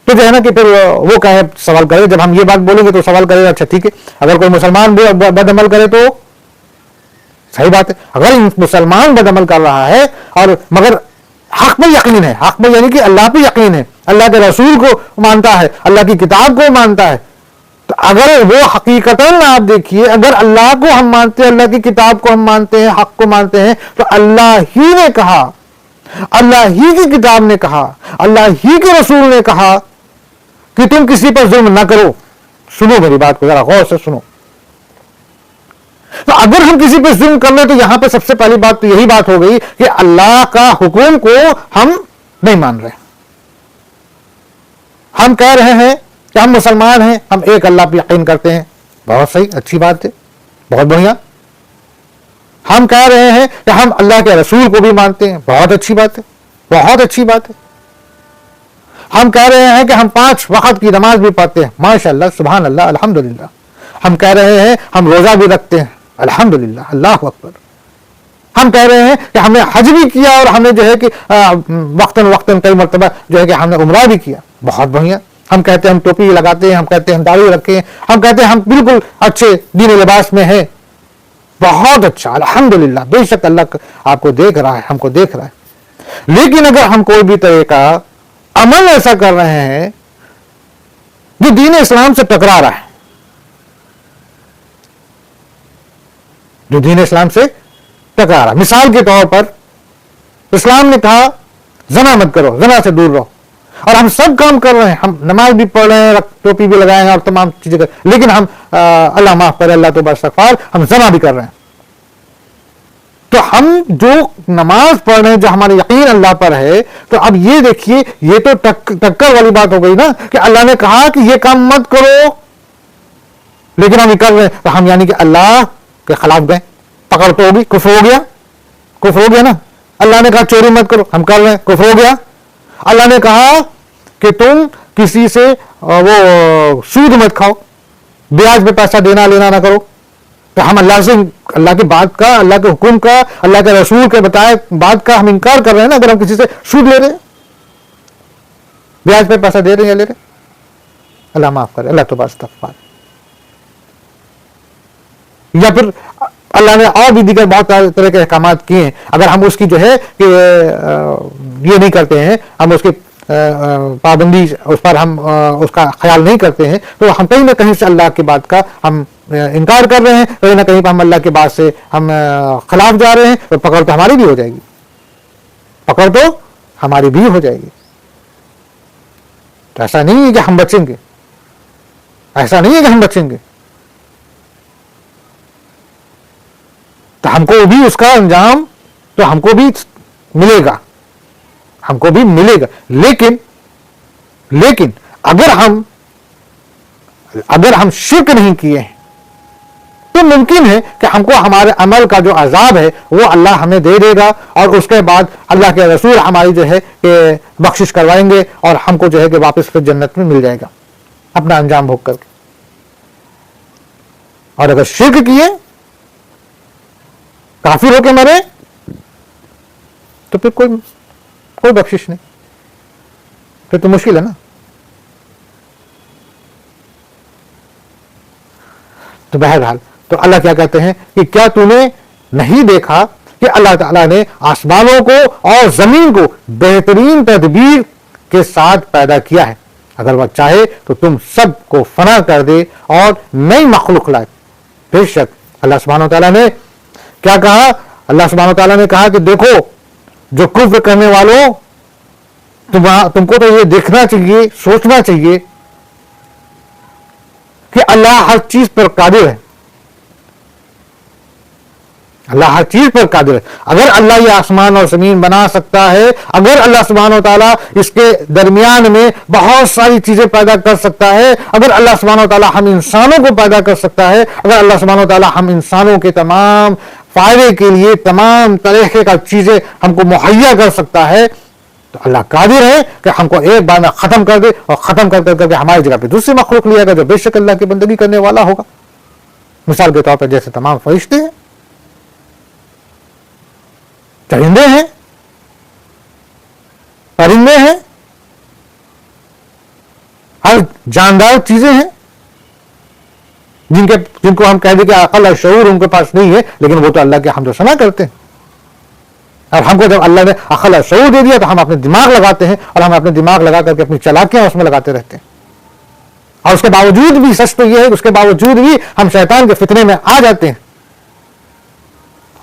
تو جو ہے نا کہ پھر وہ کہے سوال کرے، جب ہم یہ بات بولیں گے تو سوال کرے گا اچھا ٹھیک ہے اگر کوئی مسلمان بد عمل کرے تو صحیح بات ہے. اگر مسلمان بد عمل کر رہا ہے اور مگر حق میں یقین ہے، حق میں یعنی کہ اللہ پہ یقین ہے، اللہ کے رسول کو مانتا ہے، اللہ کی کتاب کو مانتا ہے، تو اگر وہ حقیقتاً آپ دیکھیے اگر اللہ کو ہم مانتے ہیں، اللہ کی کتاب کو ہم مانتے ہیں، حق کو مانتے ہیں، تو اللہ ہی نے کہا، اللہ ہی کی کتاب نے کہا، اللہ ہی کے رسول نے کہا کہ تم کسی پر ظلم نہ کرو. سنو میری بات کو ذرا غور سے سنو. تو اگر ہم کسی پر ظلم کر لیں تو یہاں پہ سب سے پہلی بات تو یہی بات ہو گئی کہ اللہ کا حکم کو ہم نہیں مان رہے. ہم کہہ رہے ہیں کہ ہم مسلمان ہیں، ہم ایک اللہ پہ یقین کرتے ہیں، بہت صحیح، اچھی بات ہے، بہت بڑھیا. ہم کہہ رہے ہیں کہ ہم اللہ کے رسول کو بھی مانتے ہیں، بہت اچھی بات ہے، بہت اچھی بات ہے. ہم کہہ رہے ہیں کہ ہم 5 وقت کی نماز بھی پڑھتے ہیں، ماشاء اللہ، سبحان اللہ، الحمدللہ. ہم کہہ رہے ہیں ہم روزہ بھی رکھتے ہیں، الحمدللہ، اللہ اکبر. ہم کہہ رہے ہیں کہ ہم نے حج بھی کیا اور ہم نے جو ہے کہ وقتاً وقتاً کئی مرتبہ جو ہے کہ ہم نے عمرہ بھی کیا، بہت بڑھیا. ہم کہتے ہیں ہم ٹوپی لگاتے ہیں، ہم کہتے ہیں ہم داڑھی رکھے ہیں، ہم کہتے ہیں ہم بالکل اچھے دین لباس میں ہیں، بہت اچھا، الحمدللہ. بے شک اللہ آپ کو دیکھ رہا ہے، ہم کو دیکھ رہا ہے. لیکن اگر ہم کوئی بھی طرح کا عمل ایسا کر رہے ہیں جو دین اسلام سے ٹکرا رہا ہے، جو دین اسلام سے ٹکرا رہا ہے، مثال کے طور پر اسلام نے کہا زنا مت کرو، زنا سے دور رہو، اور ہم سب کام کر رہے ہیں، ہم نماز بھی پڑھ رہے ہیں، ٹوپی بھی لگائے ہیں اور تمام چیزیں کر، لیکن ہم اللہ معاف کرے، اللہ توبہ استغفار، ہم زنا بھی کر رہے ہیں. تو ہم جو نماز پڑھ رہے ہیں، جو ہمارا یقین اللہ پر ہے، تو اب یہ دیکھیے یہ تو ٹکر والی بات ہو گئی نا کہ اللہ نے کہا کہ یہ کام مت کرو لیکن ہم یہ کر رہے ہیں، تو ہم یعنی کہ اللہ کے خلاف گئے. پکڑ تو ہوگی، کفر ہو گیا، کفر ہو گیا نا. اللہ نے کہا چوری مت کرو، ہم کر رہے ہیں، کفر ہو گیا. اللہ نے کہا کہ تم کسی سے وہ سود مت کھاؤ، بیاج پہ پیسہ دینا لینا نہ کرو، تو ہم اللہ سے، اللہ کی بات کا، اللہ کے حکم کا، اللہ کے رسول کے بتائے بات کا ہم انکار کر رہے ہیں نا. اگر ہم کسی سے سود لے رہے ہیں، بیاج پہ پیسہ دے رہے ہیں یا لے رہے ہیں، اللہ معاف کرے، اللہ توبہ استغفار. یا پھر اللہ نے اور بھی دیگر بہت طرح کے احکامات کیے ہیں، اگر ہم اس کی جو ہے کہ یہ نہیں کرتے ہیں، ہم اس کی پابندی اس پر ہم اس کا خیال نہیں کرتے ہیں، تو ہم کہیں نہ کہیں سے اللہ کی بات کا ہم انکار کر رہے ہیں، کہیں نہ کہیں پر ہم اللہ کی بات سے ہم خلاف جا رہے ہیں، تو پکڑ تو ہماری بھی ہو جائے گی، پکڑ تو ہماری بھی ہو جائے گی. تو ایسا نہیں ہے کہ ہم بچیں گے، ایسا نہیں ہے کہ ہم بچیں گے، تو ہم کو بھی اس کا انجام تو ہم کو بھی ملے گا، ہم کو بھی ملے گا. لیکن اگر ہم شرک نہیں کیے ہیں تو ممکن ہے کہ ہم کو ہمارے عمل کا جو عذاب ہے وہ اللہ ہمیں دے دے گا، اور اس کے بعد اللہ کے رسول ہماری جو ہے کہ بخشش کروائیں گے اور ہم کو جو ہے کہ واپس پھر جنت میں مل جائے گا اپنا انجام بھوگ کر کے. اور اگر شرک کیے، کافر ہو کے مرے، تو پھر کوئی بخشش نہیں، پھر تو مشکل ہے نا. تو بہرحال تو اللہ کیا کہتے ہیں کہ کیا تو نے نہیں دیکھا کہ اللہ تعالیٰ نے آسمانوں کو اور زمین کو بہترین تدبیر کے ساتھ پیدا کیا ہے، اگر وہ چاہے تو تم سب کو فنا کر دے اور نئی مخلوق لائے. بے شک اللہ سبحانہ و تعالیٰ نے کیا کہا؟ اللہ سبحانہ و تعالیٰ نے کہا کہ دیکھو جو کفر کرنے والوں، تم کو تو یہ دیکھنا چاہیے، سوچنا چاہیے کہ اللہ ہر چیز پر قادر ہے. اللہ ہر چیز پر قادر ہے. اگر اللہ یہ آسمان اور زمین بنا سکتا ہے, اگر اللہ سبحانہ و تعالیٰ اس کے درمیان میں بہت ساری چیزیں پیدا کر سکتا ہے, اگر اللہ سبحانہ و تعالیٰ ہم انسانوں کو پیدا کر سکتا ہے, اگر اللہ سبحانہ و تعالیٰ ہم انسانوں کے تمام فائدے کے لیے تمام طریقے کا چیزیں ہم کو مہیا کر سکتا ہے, تو اللہ قادر ہے کہ ہم کو ایک بار میں ختم کر دے, اور ختم کر کے ہماری جگہ پہ دوسری مخلوق لیا گا جو بے شک اللہ کی بندگی کرنے والا ہوگا. مثال کے طور پر جیسے تمام فرشتے ہیں, چرندے ہیں, پرندے ہیں, ہر جاندار چیزیں ہیں جن کو ہم کہہ دیں کہ عقل اور شعور ان کے پاس نہیں ہے, لیکن وہ تو اللہ کے حمد و ثنا کرتے ہیں. اور ہم کو جب اللہ نے عقل اور شعور دے دیا تو ہم اپنے دماغ لگاتے ہیں, اور ہم اپنے دماغ لگا کر کے اپنی چالاکیاں اس میں لگاتے رہتے ہیں. اور اس کے باوجود بھی سچ تو یہ ہے, اس کے باوجود بھی ہم شیطان کے فتنے میں آ جاتے ہیں.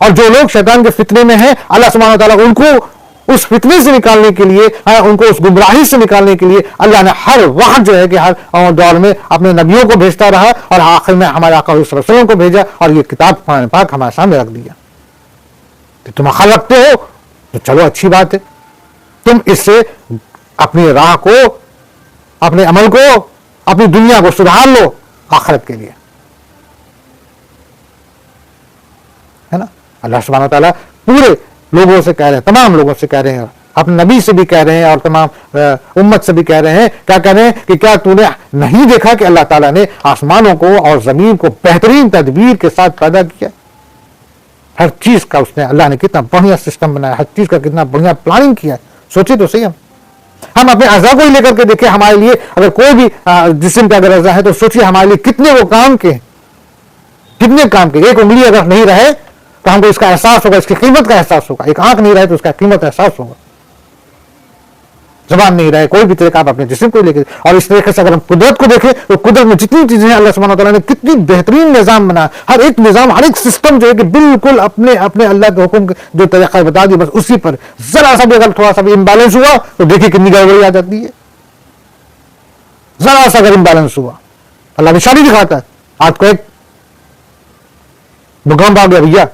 اور جو لوگ شیطان کے فتنے میں ہیں, اللہ سبحانہ و تعالیٰ ان کو اس فتنے سے نکالنے کے لیے, ان کو اس گمراہی سے نکالنے کے لیے اللہ نے ہر وقت جو ہے کہ ہر دور میں اپنے نبیوں کو بھیجتا رہا, اور آخر میں ہمارے آقا صلی اللہ علیہ وسلم کو بھیجا, اور یہ کتاب قرآن پاک ہمارے سامنے رکھ دیا. تم عقل رکھتے ہو تو چلو اچھی بات ہے, تم اس سے اپنی راہ کو, اپنے عمل کو, اپنی دنیا کو سدھار لو آخرت کے لیے, ہے نا. اللہ سبحانہ تعالیٰ پورے لوگوں سے کہہ رہے ہیں, تمام لوگوں سے کہہ رہے ہیں, اپنے نبی سے بھی کہہ رہے ہیں, اور تمام امت سے بھی کہہ رہے ہیں. کیا کہہ رہے ہیں کہ کیا تو نے نہیں دیکھا کہ اللہ تعالیٰ نے آسمانوں کو اور زمین کو بہترین تدبیر کے ساتھ پیدا کیا. ہر چیز کا اس نے, اللہ نے کتنا بڑھیا سسٹم بنایا, ہر چیز کا کتنا بڑھیا پلاننگ کیا ہے. سوچے تو صحیح, ہم اپنے اعضاء کو ہی لے کر کے دیکھیں, ہمارے لیے اگر کوئی بھی جسم کا اگر اعضاء ہے تو سوچیے ہمارے لیے کتنے وہ کام کے, کتنے کام کے. ایک انگلی اگر نہیں رہے تو ہم کو اس کا احساس ہوگا, اس کی قیمت کا احساس ہوگا. ایک آنکھ نہیں رہے تو اس کا قیمت احساس ہوگا. زبان نہیں رہے, کوئی بھی طریقہ آپ اپنے جسم کو لے کے. اور اس طریقے سے اگر ہم قدرت کو دیکھیں تو قدرت میں جتنی چیزیں ہیں, اللہ سبحانہ تعالیٰ نے کتنی بہترین نظام بنا. ہر ایک نظام, ہر ایک سسٹم جو ہے کہ بالکل اپنے اپنے اللہ کے حکم جو طریقہ بتا دی, بس اسی پر ذرا سا بھی اگر تھوڑا سا بھی امبیلنس ہوا تو دیکھیے کتنی گڑبڑی آ جاتی ہے. ذرا سا اگر امبیلنس ہوا, اللہ نشانی دکھاتا ہے. آج کو ایک بھوکمپ آ گیا بھیا,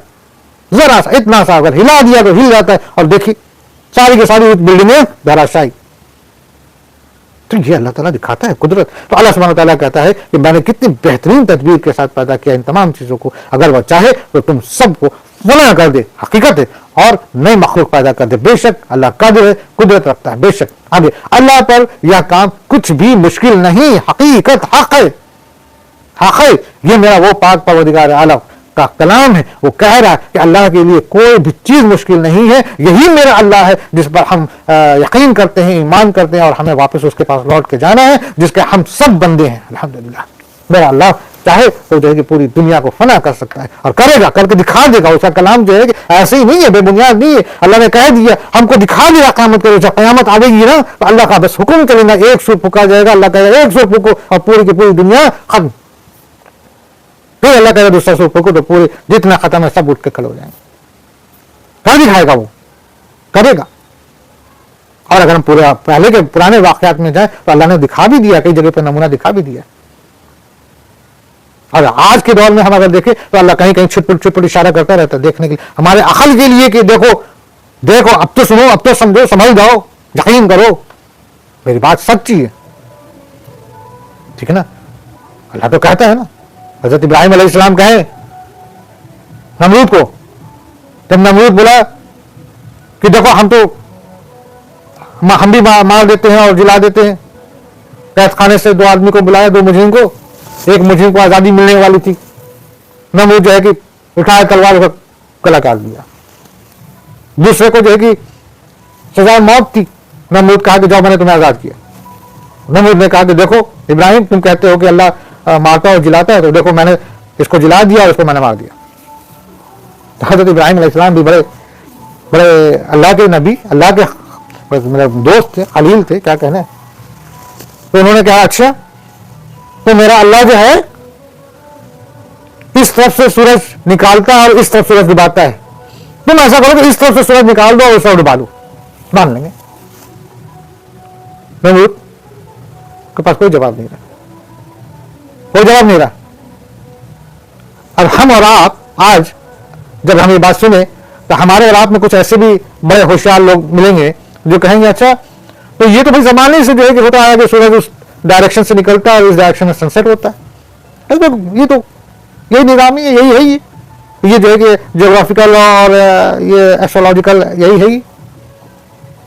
ذرا سا اتنا سا اگر ہلا دیا تو ہل جاتا ہے, اور دیکھیے ساری کی ساری بلڈنگیں دھراشائی. تو یہ اللہ تعالیٰ دکھاتا ہے قدرت. تو اللہ سبحانہ تعالیٰ کہتا ہے کہ میں نے کتنی بہترین تدبیر کے ساتھ پیدا کیا ان تمام چیزوں کو, اگر وہ چاہے تو تم سب کو فنا کر دے. حقیقت ہے, اور نئی مخلوق پیدا کر دے. بے شک اللہ قادر ہے, قدرت رکھتا ہے. بے شک آگے اللہ پر یہ کام کچھ بھی مشکل نہیں. حقیقت حق ہے, حق ہے. یہ میرا وہ پاک پروردگار عالم کا کلام ہے, وہ کہہ رہا ہے کہ اللہ کے لیے کوئی بھی چیز مشکل نہیں ہے. یہی میرا اللہ ہے جس پر ہم یقین کرتے ہیں, ایمان کرتے ہیں, اور ہمیں واپس اس کے پاس لوٹ کے جانا ہے, جس کے ہم سب بندے ہیں. الحمدللہ میرا اللہ چاہے تو جو ہے کہ پوری دنیا کو فنا کر سکتا ہے, اور کرے گا, کر کے دکھا دے گا. اس کا کلام جو ہے کہ ایسے ہی نہیں ہے, بے بنیاد نہیں ہے. اللہ نے کہہ دیا, ہم کو دکھا دیا قیامت کرو. جب قیامت آئے گی نا تو اللہ کا بس حکم چلے گا, ایک سور پھونکا جائے گا. اللہ کہے گا ایک سور پھونکو, اور پوری کی پوری دنیا ختم. پھر اللہ کہے گا دوسرا سور پھونکو, تو پورے جتنا ختم ہے سب اٹھ کے کھڑے ہو جائیں گے. کہاں دکھائے گا, وہ کرے گا. اور اگر ہم پہلے کے پرانے واقعات میں جائیں تو اللہ نے دکھا بھی دیا, کئی جگہ پہ نمونہ دکھا بھی دیا. اور آج کے دور میں ہم اگر دیکھیں تو اللہ کہیں کہیں چھٹ پٹ اشارہ کرتا رہتا ہے دیکھنے کے لیے, ہمارے عقل کے لیے کہ دیکھو دیکھو, اب تو سنو, اب تو سمجھو, سمجھ جاؤ, یقین کرو, میری بات سچی ہے. ٹھیک ہے نا. اللہ تو کہتا ہے نا, حضرت ابراہیم علیہ السلام کہیں نمرود کو, جب نمرود بولا کہ دیکھو ہم بھی مار دیتے ہیں اور جلا دیتے ہیں, قید خانے سے 2 آدمی کو بلایا, 2 مجرم کو. ایک مجرم کو آزادی ملنے والی تھی, نمرود جو ہے کہ اٹھایا تلوار کا گلا کاٹ دیا. دوسرے کو جو ہے کہ سزا موت تھی, نمرود کہا کہ جاؤ میں نے تمہیں آزاد کیا. نمرود نے کہا کہ دیکھو ابراہیم, تم کہتے ہو کہ اللہ مارتا اور جلاتا ہے, تو دیکھو میں نے اس کو جلا دیا اور اس کو میں نے مار دیا. تو حضرت ابراہیم علیہ السلام بھی بڑے اللہ کے نبی, اللہ کے میرے دوست تھے, خلیل تھے, کیا کہنا ہے. تو انہوں نے کہا اچھا تو میرا اللہ جو ہے اس طرف سے سورج نکالتا ہے اور اس طرف سورج ڈباتا ہے, تم ایسا کرو کہ اس طرف سے سورج نکال دو اور اس طرف ڈبا دو, مان لیں گے. نمرود کے پاس کوئی جواب نہیں رہا, کوئی جواب نہیں رہا. اب ہم اور آپ آج جب ہم یہ بات سنیں تو ہمارے اور آپ میں کچھ ایسے بھی بڑے ہوشیار لوگ ملیں گے جو کہیں گے اچھا تو یہ تو بھائی زمانے سے جو ہے کہ ہوتا ہے کہ سورج اس ڈائریکشن سے نکلتا ہے اور اس ڈائریکشن میں سن سیٹ ہوتا ہے، یہ تو یہی نظام ہے، یہی ہے، یہ جو ہے کہ جغرافیکل اور یہ ایسٹرولوجیکل یہی ہے۔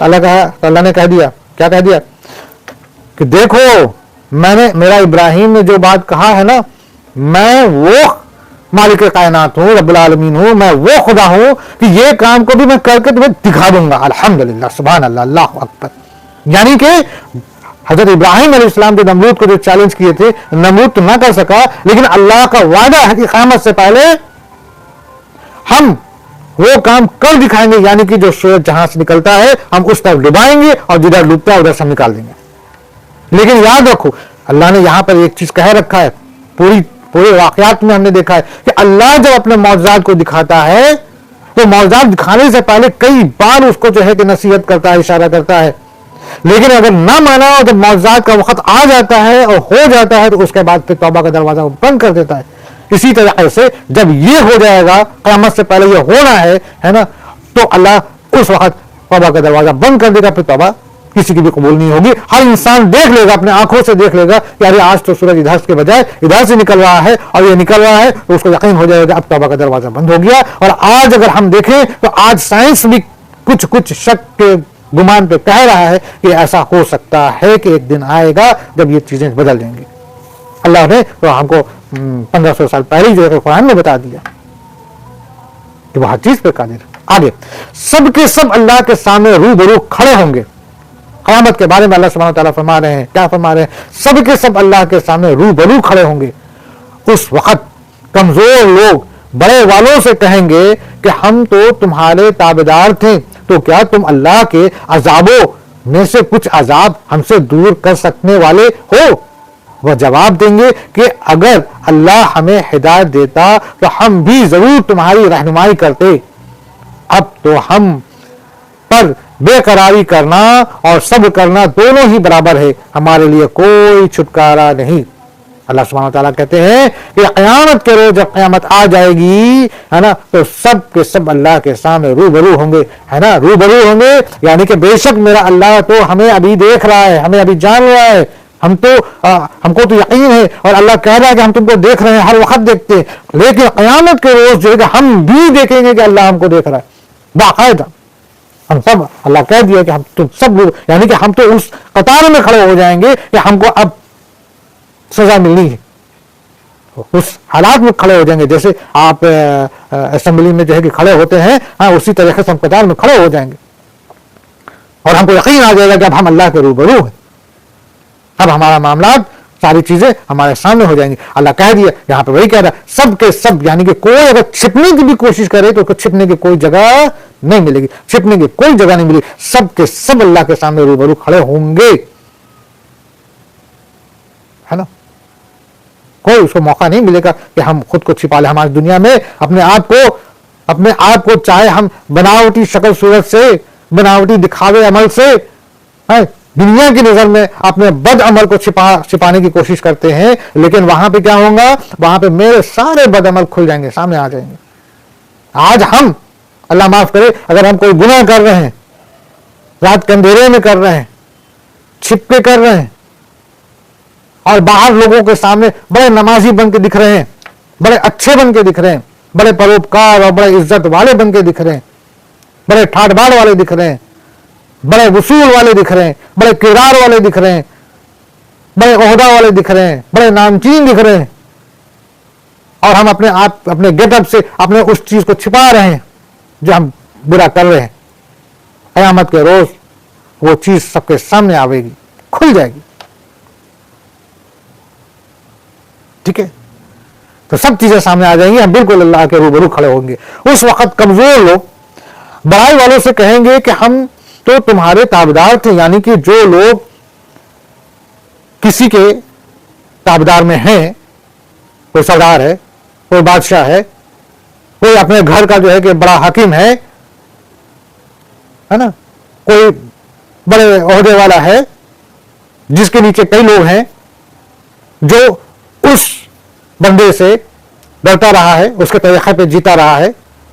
اللہ نے کہہ دیا، کیا کہہ دیا کہ دیکھو میں نے، میرا ابراہیم نے جو بات کہا ہے نا، میں وہ مالک کائنات ہوں، رب العالمین ہوں، میں وہ خدا ہوں کہ یہ کام کو بھی میں کر کے تمہیں دکھا دوں گا۔ الحمدللہ، سبحان اللہ، اللہ اکبر۔ یعنی کہ حضرت ابراہیم علیہ السلام جو نمرود کو جو چیلنج کیے تھے، نمرود تو نہ کر سکا، لیکن اللہ کا وعدہ ہے کہ قیامت سے پہلے ہم وہ کام کر دکھائیں گے، یعنی کہ جو سورج جہاں سے نکلتا ہے ہم اس طرف ڈبائیں گے اور جدھر ڈوبتا ہے ادھر سے ہم نکال دیں گے۔ لیکن یاد رکھو اللہ نے یہاں پر ایک چیز کہہ رکھا ہے، پورے واقعات میں ہم نے دیکھا ہے کہ اللہ جب اپنے معجزات کو دکھاتا ہے تو معجزات دکھانے سے پہلے کئی بار اس کو جو ہے کہ نصیحت کرتا ہے، اشارہ کرتا ہے، لیکن اگر نہ مانا اور جب معجزات کا وقت آ جاتا ہے اور ہو جاتا ہے تو اس کے بعد پھر توبہ کا دروازہ بند کر دیتا ہے۔ اسی طریقے سے جب یہ ہو جائے گا، قیامت سے پہلے یہ ہونا ہے نا، تو اللہ اس وقت توبہ کا دروازہ بند کر دے گا، پھر توبہ کسی کی بھی قبول نہیں ہوگی۔ ہر انسان دیکھ لے گا، اپنے آنکھوں سے دیکھ لے گا کہ ارے آج تو سورج ادھر کے بجائے ادھر سے نکل رہا ہے اور یہ نکل رہا ہے، تو اس کو یقین ہو جائے گا اب توبہ کا دروازہ بند ہو گیا۔ اور آج اگر ہم دیکھیں تو آج سائنس بھی کچھ شک کے گمان پہ کہہ رہا ہے کہ ایسا ہو سکتا ہے کہ ایک دن آئے گا جب یہ چیزیں بدل جائیں گی۔ اللہ نے تو ہم کو 1500 سال پہلے جو ہے قرآن میں بتا دیا کہ وہ ہر چیز پہ قادر ہے۔ آگے سب کے سب اللہ کے سامنے روبرو کھڑے ہوں گے۔ قیامت کے بارے میں اللہ سبحانہ وتعالیٰ فرما رہے ہیں، کیا فرما رہے ہیں؟ سب کے سب اللہ کے سامنے روبرو کھڑے ہوں گے۔ اس وقت کمزور لوگ بڑے والوں سے کہیں گے کہ ہم تو تمہارے تابعدار تھے، تو کیا تم اللہ کے عذابوں میں سے کچھ عذاب ہم سے دور کر سکنے والے ہو؟ وہ جواب دیں گے کہ اگر اللہ ہمیں ہدایت دیتا تو ہم بھی ضرور تمہاری رہنمائی کرتے۔ اب تو ہم پر بے قراری کرنا اور صبر کرنا دونوں ہی برابر ہے، ہمارے لیے کوئی چھٹکارا نہیں۔ اللہ سبحانہ وتعالیٰ کہتے ہیں کہ قیامت کے روز جب قیامت آ جائے گی ہے نا، تو سب کے سب اللہ کے سامنے روبرو ہوں گے، ہے نا، روبرو ہوں گے، یعنی کہ بے شک میرا اللہ تو ہمیں ابھی دیکھ رہا ہے، ہمیں ابھی جان رہا ہے، ہم کو تو یقین ہے، اور اللہ کہہ رہا ہے کہ ہم تم کو دیکھ رہے ہیں، ہر وقت دیکھتے ہیں، لیکن قیامت کے روز جو ہے کہ ہم بھی دیکھیں گے کہ اللہ ہم کو دیکھ رہا ہے باقاعدہ۔ ہم سب، اللہ کہہ دیا کہ ہم تم سب لوگ، یعنی کہ ہم تو اس قطار میں کھڑے ہو جائیں گے کہ ہم کو اب سزا ملنی ہے، اس حالات میں کھڑے ہو جائیں گے جیسے آپ اسمبلی میں جو ہے کہ کھڑے ہوتے ہیں، ہاں اسی طریقے سے ہم قطار میں کھڑے ہو جائیں گے اور ہم کو یقین آ جائے گا کہ اب ہم اللہ کے روبرو ہیں، اب ہمارا معاملات ساری چیزیں ہمارے سامنے ہو جائیں گی۔ اللہ کہہ دیا، یہاں پہ وہی کہہ رہا ہے سب کے سب، یعنی کہ کوئی اگر چھپنے کی بھی کوشش کرے تو چھپنے کی کوئی جگہ نہیں ملے گی، چھپنے کی کوئی جگہ نہیں ملے گی، سب کے سب اللہ کے سامنے روبرو کھڑے ہوں گے، ہے نا۔ کوئی اس کو موقع نہیں ملے گا کہ ہم خود کو چھپا لیں۔ ہماری دنیا میں اپنے آپ کو چاہے ہم بناوٹی شکل صورت سے، بناوٹی دکھاوے عمل سے دنیا کی نظر میں اپنے بد عمل کو چھپانے کی کوشش کرتے ہیں، لیکن وہاں پہ کیا ہوگا؟ وہاں پہ میرے سارے بد عمل کھل جائیں گے، سامنے آ جائیں گے۔ آج ہم، اللہ معاف کرے، اگر ہم کوئی گناہ کر رہے ہیں، رات کے اندھیرے میں کر رہے ہیں، چھپ کے کر رہے ہیں، اور باہر لوگوں کے سامنے بڑے نمازی بن کے دکھ رہے ہیں، بڑے اچھے بن کے دکھ رہے ہیں، بڑے پروپکار اور بڑے عزت والے بن کے دکھ رہے ہیں، بڑے ٹھاٹ باڑ والے دکھ رہے ہیں، بڑے وصول والے دکھ رہے ہیں، بڑے کردار والے دکھ رہے ہیں، بڑے عہدہ والے دکھ رہے ہیں، بڑے نامچین دکھ رہے ہیں، اور ہم اپنے گیٹ اپ سے اپنے اس چیز کو چھپا رہے ہیں جو ہم برا کر رہے ہیں۔ قیامت کے روز وہ چیز سب کے سامنے آئے گی، کھل جائے گی، ٹھیک ہے، تو سب چیزیں سامنے آ جائیں گی، ہم بالکل اللہ کے روبرو کھڑے ہوں گے۔ اس وقت کمزور لوگ بڑائی والوں سے کہیں گے کہ ہم تو تمہارے تابعدار تھے، یعنی کہ جو لوگ کسی کے تابعدار میں ہیں، کوئی سردار ہے، کوئی بادشاہ ہے، کوئی اپنے گھر کا جو ہے کہ بڑا حاکم ہے نا، کوئی بڑے عہدے والا ہے جس کے نیچے کئی لوگ ہیں، جو اس بندے سے ڈرتا رہا ہے، اس کے طریقے پہ جیتا رہا ہے،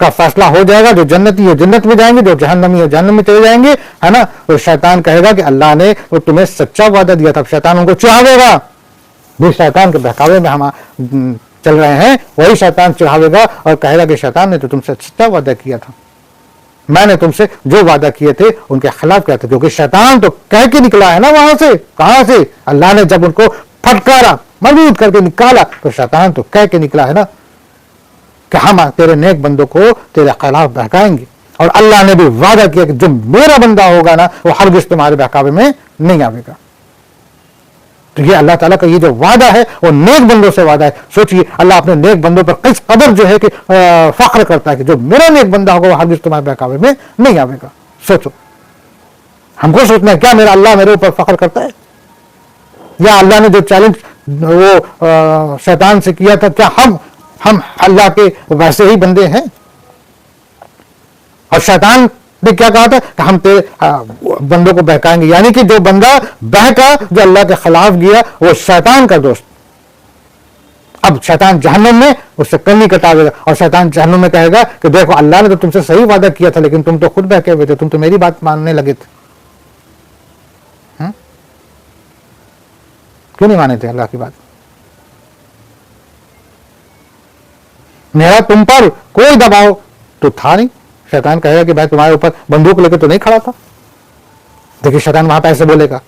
کا فیصلہ ہو جائے گا, جو جنتی ہے جنت میں جائیں گے, جو جہنمی ہے جہنم میں چلے جائیں گے, ہے نا. تو شیطان کہے گا کہ اللہ نے وہ تمہیں سچا وعدہ دیا تھا. شیطان ان کو چڑھاوے گا, جو شیطان کے بہکاوے میں ہم چل رہے ہیں وہی شیطان چڑھاوے گا اور کہے گا کہ شیطان نے تو تم سے سچا وعدہ کیا تھا, میں نے تم سے جو وعدہ کیے تھے ان کے خلاف کیا تھا. کیونکہ شیطان تو کہہ کے نکلا ہے نا وہاں سے, کہاں سے, اللہ نے جب ان کو پھٹکارا مضبوط کر کے نکالا تو شیطان تو کہہ کے نکلا ہے نا کہ ہم تیرے نیک بندوں کو تیرے خلاف بہکائیں گے. اور اللہ نے بھی وعدہ کیا کہ جو میرا بندہ ہوگا نا وہ ہرگز تمہارے بہکاوے میں نہیں آئے گا. تو یہ اللہ تعالیٰ کا یہ جو وعدہ ہے وہ نیک بندوں سے وعدہ ہے. سوچئے اللہ اپنے نیک بندوں پر کس قدر جو ہے کہ فخر کرتا ہے کہ جو میرا نیک بندہ ہوگا وہ ہرگز تمہارے بہکاوے میں نہیں آئے گا. سوچو, ہم کو سوچنا ہے کیا میرا اللہ میرے اوپر فخر کرتا ہے, یا اللہ نے جو چیلنج وہ شیطان سے کیا تھا کیا ہم اللہ کے ویسے ہی بندے ہیں؟ اور شیطان نے کیا کہا تھا کہ ہم تیرے بندوں کو بہکائیں گے, یعنی کہ جو بندہ بہکا جو اللہ کے خلاف گیا وہ شیطان کا دوست. اب شیطان جہنم میں اس سے کنی کٹا دے گا اور شیطان جہنم میں کہے گا کہ دیکھو اللہ نے تو تم سے صحیح وعدہ کیا تھا لیکن تم تو خود بہکے ہوئے تھے, تم تو میری بات ماننے لگے تھے. کیوں نہیں مانے تھے اللہ کی بات؟ میرا تم پر کوئی دباؤ تو تھا نہیں. شیطان کہے گا کہ بھائی تمہارے اوپر بندوق لے کے تو نہیں کھڑا تھا. دیکھیے شیطان وہاں پہ ایسے بولے گا.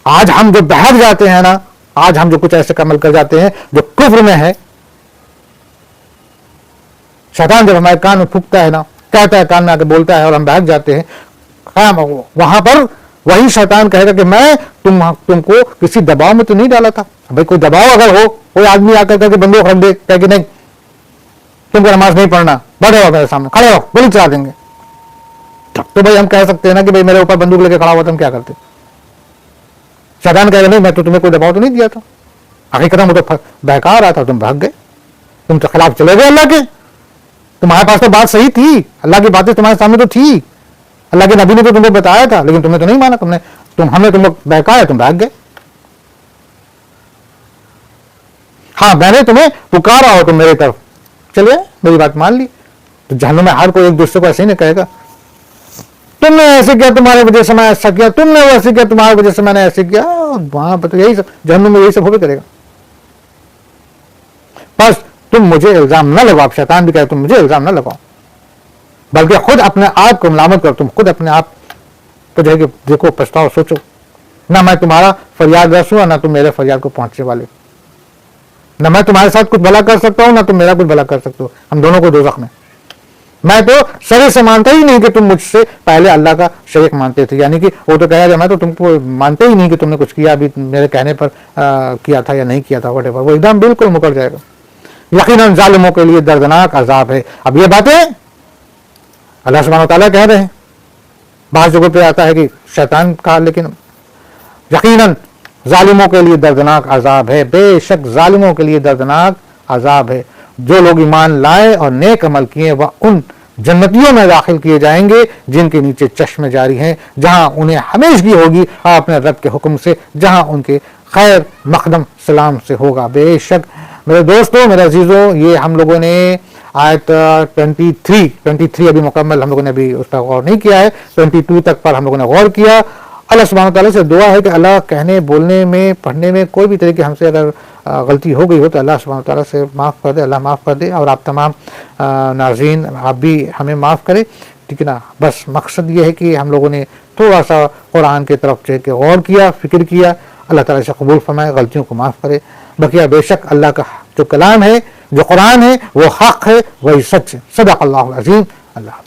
آج ہم جو بہک جاتے ہیں نا, آج ہم جو کچھ ایسے عمل کر جاتے ہیں جو کفر میں ہے, شیطان جب ہمارے کان میں پھونکتا ہے نا, کہتا ہے کان میں آ کے بولتا ہے اور ہم بہک جاتے ہیں, وہاں پر وہی شیطان کہے گا کہ میں تم کو کسی دباؤ میں تو نہیں ڈالا تھا. بھائی کوئی دباؤ اگر ہو, کوئی آدمی آ کر کے بندوق رکھ دے کہ نہیں تم کو نماز نہیں پڑھنا, بیٹھے ہو میرے سامنے, کھڑے ہو, گولی چلا دیں گے, تو بھائی ہم کہہ سکتے ہیں نا کہ بھائی میرے اوپر بندوق لے کے کھڑا ہوا تھا, ہم کیا کرتے؟ شیطان کہے گا نہیں میں تو تمہیں کوئی دباؤ تو نہیں دیا تھا, حقیقت میں تو بہکا رہا تھا, تم بھاگ گئے, تم تو خلاف چلے گئے اللہ کے. تمہارے پاس تو بات صحیح تھی, اللہ کی باتیں تمہارے سامنے تو تھی, اللہ کے نبی نے تو تم کو بتایا تھا, لیکن تمہیں تو نہیں مانا, ہم نے تم کو بہکایا, تم بھاگ گئے. ہاں میں نے تمہیں پکارا ہو تم میری طرف چلے, میری بات مان لی. تو جہنم میں ہر کوئی ایک دوسرے کو ایسے ہی نہیں کہے گا تم نے ایسے کیا تمہارے وجہ سے میں ایسا کیا, تم نے ویسے کیا تمہاری وجہ سے میں نے ایسے کیا. وہاں پہ تو یہی سب جہنم میں یہی سب ہوبے کرے گا. بس تم مجھے الزام نہ لگاؤ, شیطان بھی کہے تم مجھے الزام نہ لگاؤ, بلکہ خود اپنے آپ کو ملامت کرو. تم خود اپنے آپ کو جو ہے کہ دیکھو, پچھتاؤ, سوچو. نہ میں تمہارا فریاد رسوں نہ تم میرے فریاد کو پہنچنے والے, نہ میں تمہارے ساتھ کچھ بھلا کر سکتا ہوں نہ تم میرا کچھ بھلا کر سکتے ہو. ہم دونوں کو دوزخ میں. میں تو شریک سے مانتا ہی نہیں کہ تم مجھ سے پہلے اللہ کا شریک مانتے تھے, یعنی کہ وہ تو کہہ رہا میں تو تم کو مانتے ہی نہیں کہ تم نے کچھ کیا ابھی میرے کہنے پر کیا تھا یا نہیں کیا تھا, whatever. وہ ایک دم بالکل مکر جائے گا. یقیناً ظالموں کے لیے دردناک عذاب ہے. اب یہ باتیں اللہ سبحانہ وتعالیٰ کہہ رہے ہیں. بعض جگہوں پہ آتا ہے کہ شیطان کہا, لیکن یقیناً ظالموں کے لیے دردناک عذاب ہے, بے شک ظالموں کے لیے دردناک عذاب ہے. جو لوگ ایمان لائے اور نیک عمل کیے وہ ان جنتیوں میں داخل کیے جائیں گے جن کے نیچے چشمے جاری ہیں, جہاں انہیں ہمیشگی ہوگی اپنے رب کے حکم سے, جہاں ان کے خیر مقدم سلام سے ہوگا. بے شک میرے دوستوں, میرے عزیزوں, یہ ہم لوگوں نے آیت 23 ابھی مکمل ہم لوگوں نے ابھی اس پر غور نہیں کیا ہے, 22 تک پر ہم لوگوں نے غور کیا. اللہ سبحانہ تعالیٰ سے دعا ہے کہ اللہ کہنے بولنے میں پڑھنے میں کوئی بھی طرح کی ہم سے اگر غلطی ہو گئی ہو تو اللہ سبحانہ تعالیٰ سے معاف کر دے, اللہ معاف کر دے, اور آپ تمام ناظرین آپ بھی ہمیں معاف کرے, ٹھیک ہے نا. بس مقصد یہ ہے کہ ہم لوگوں نے تھوڑا سا قرآن کی طرف جو ہے کہ غور کیا, فکر کیا. اللہ تعالیٰ سے قبول فرمائے, غلطیوں کو معاف کرے. بقیہ بے شک اللہ کا جو کلام ہے, جو قرآن ہے وہ حق ہے, وہی سچ ہے. صدق اللہ العظیم. اللہ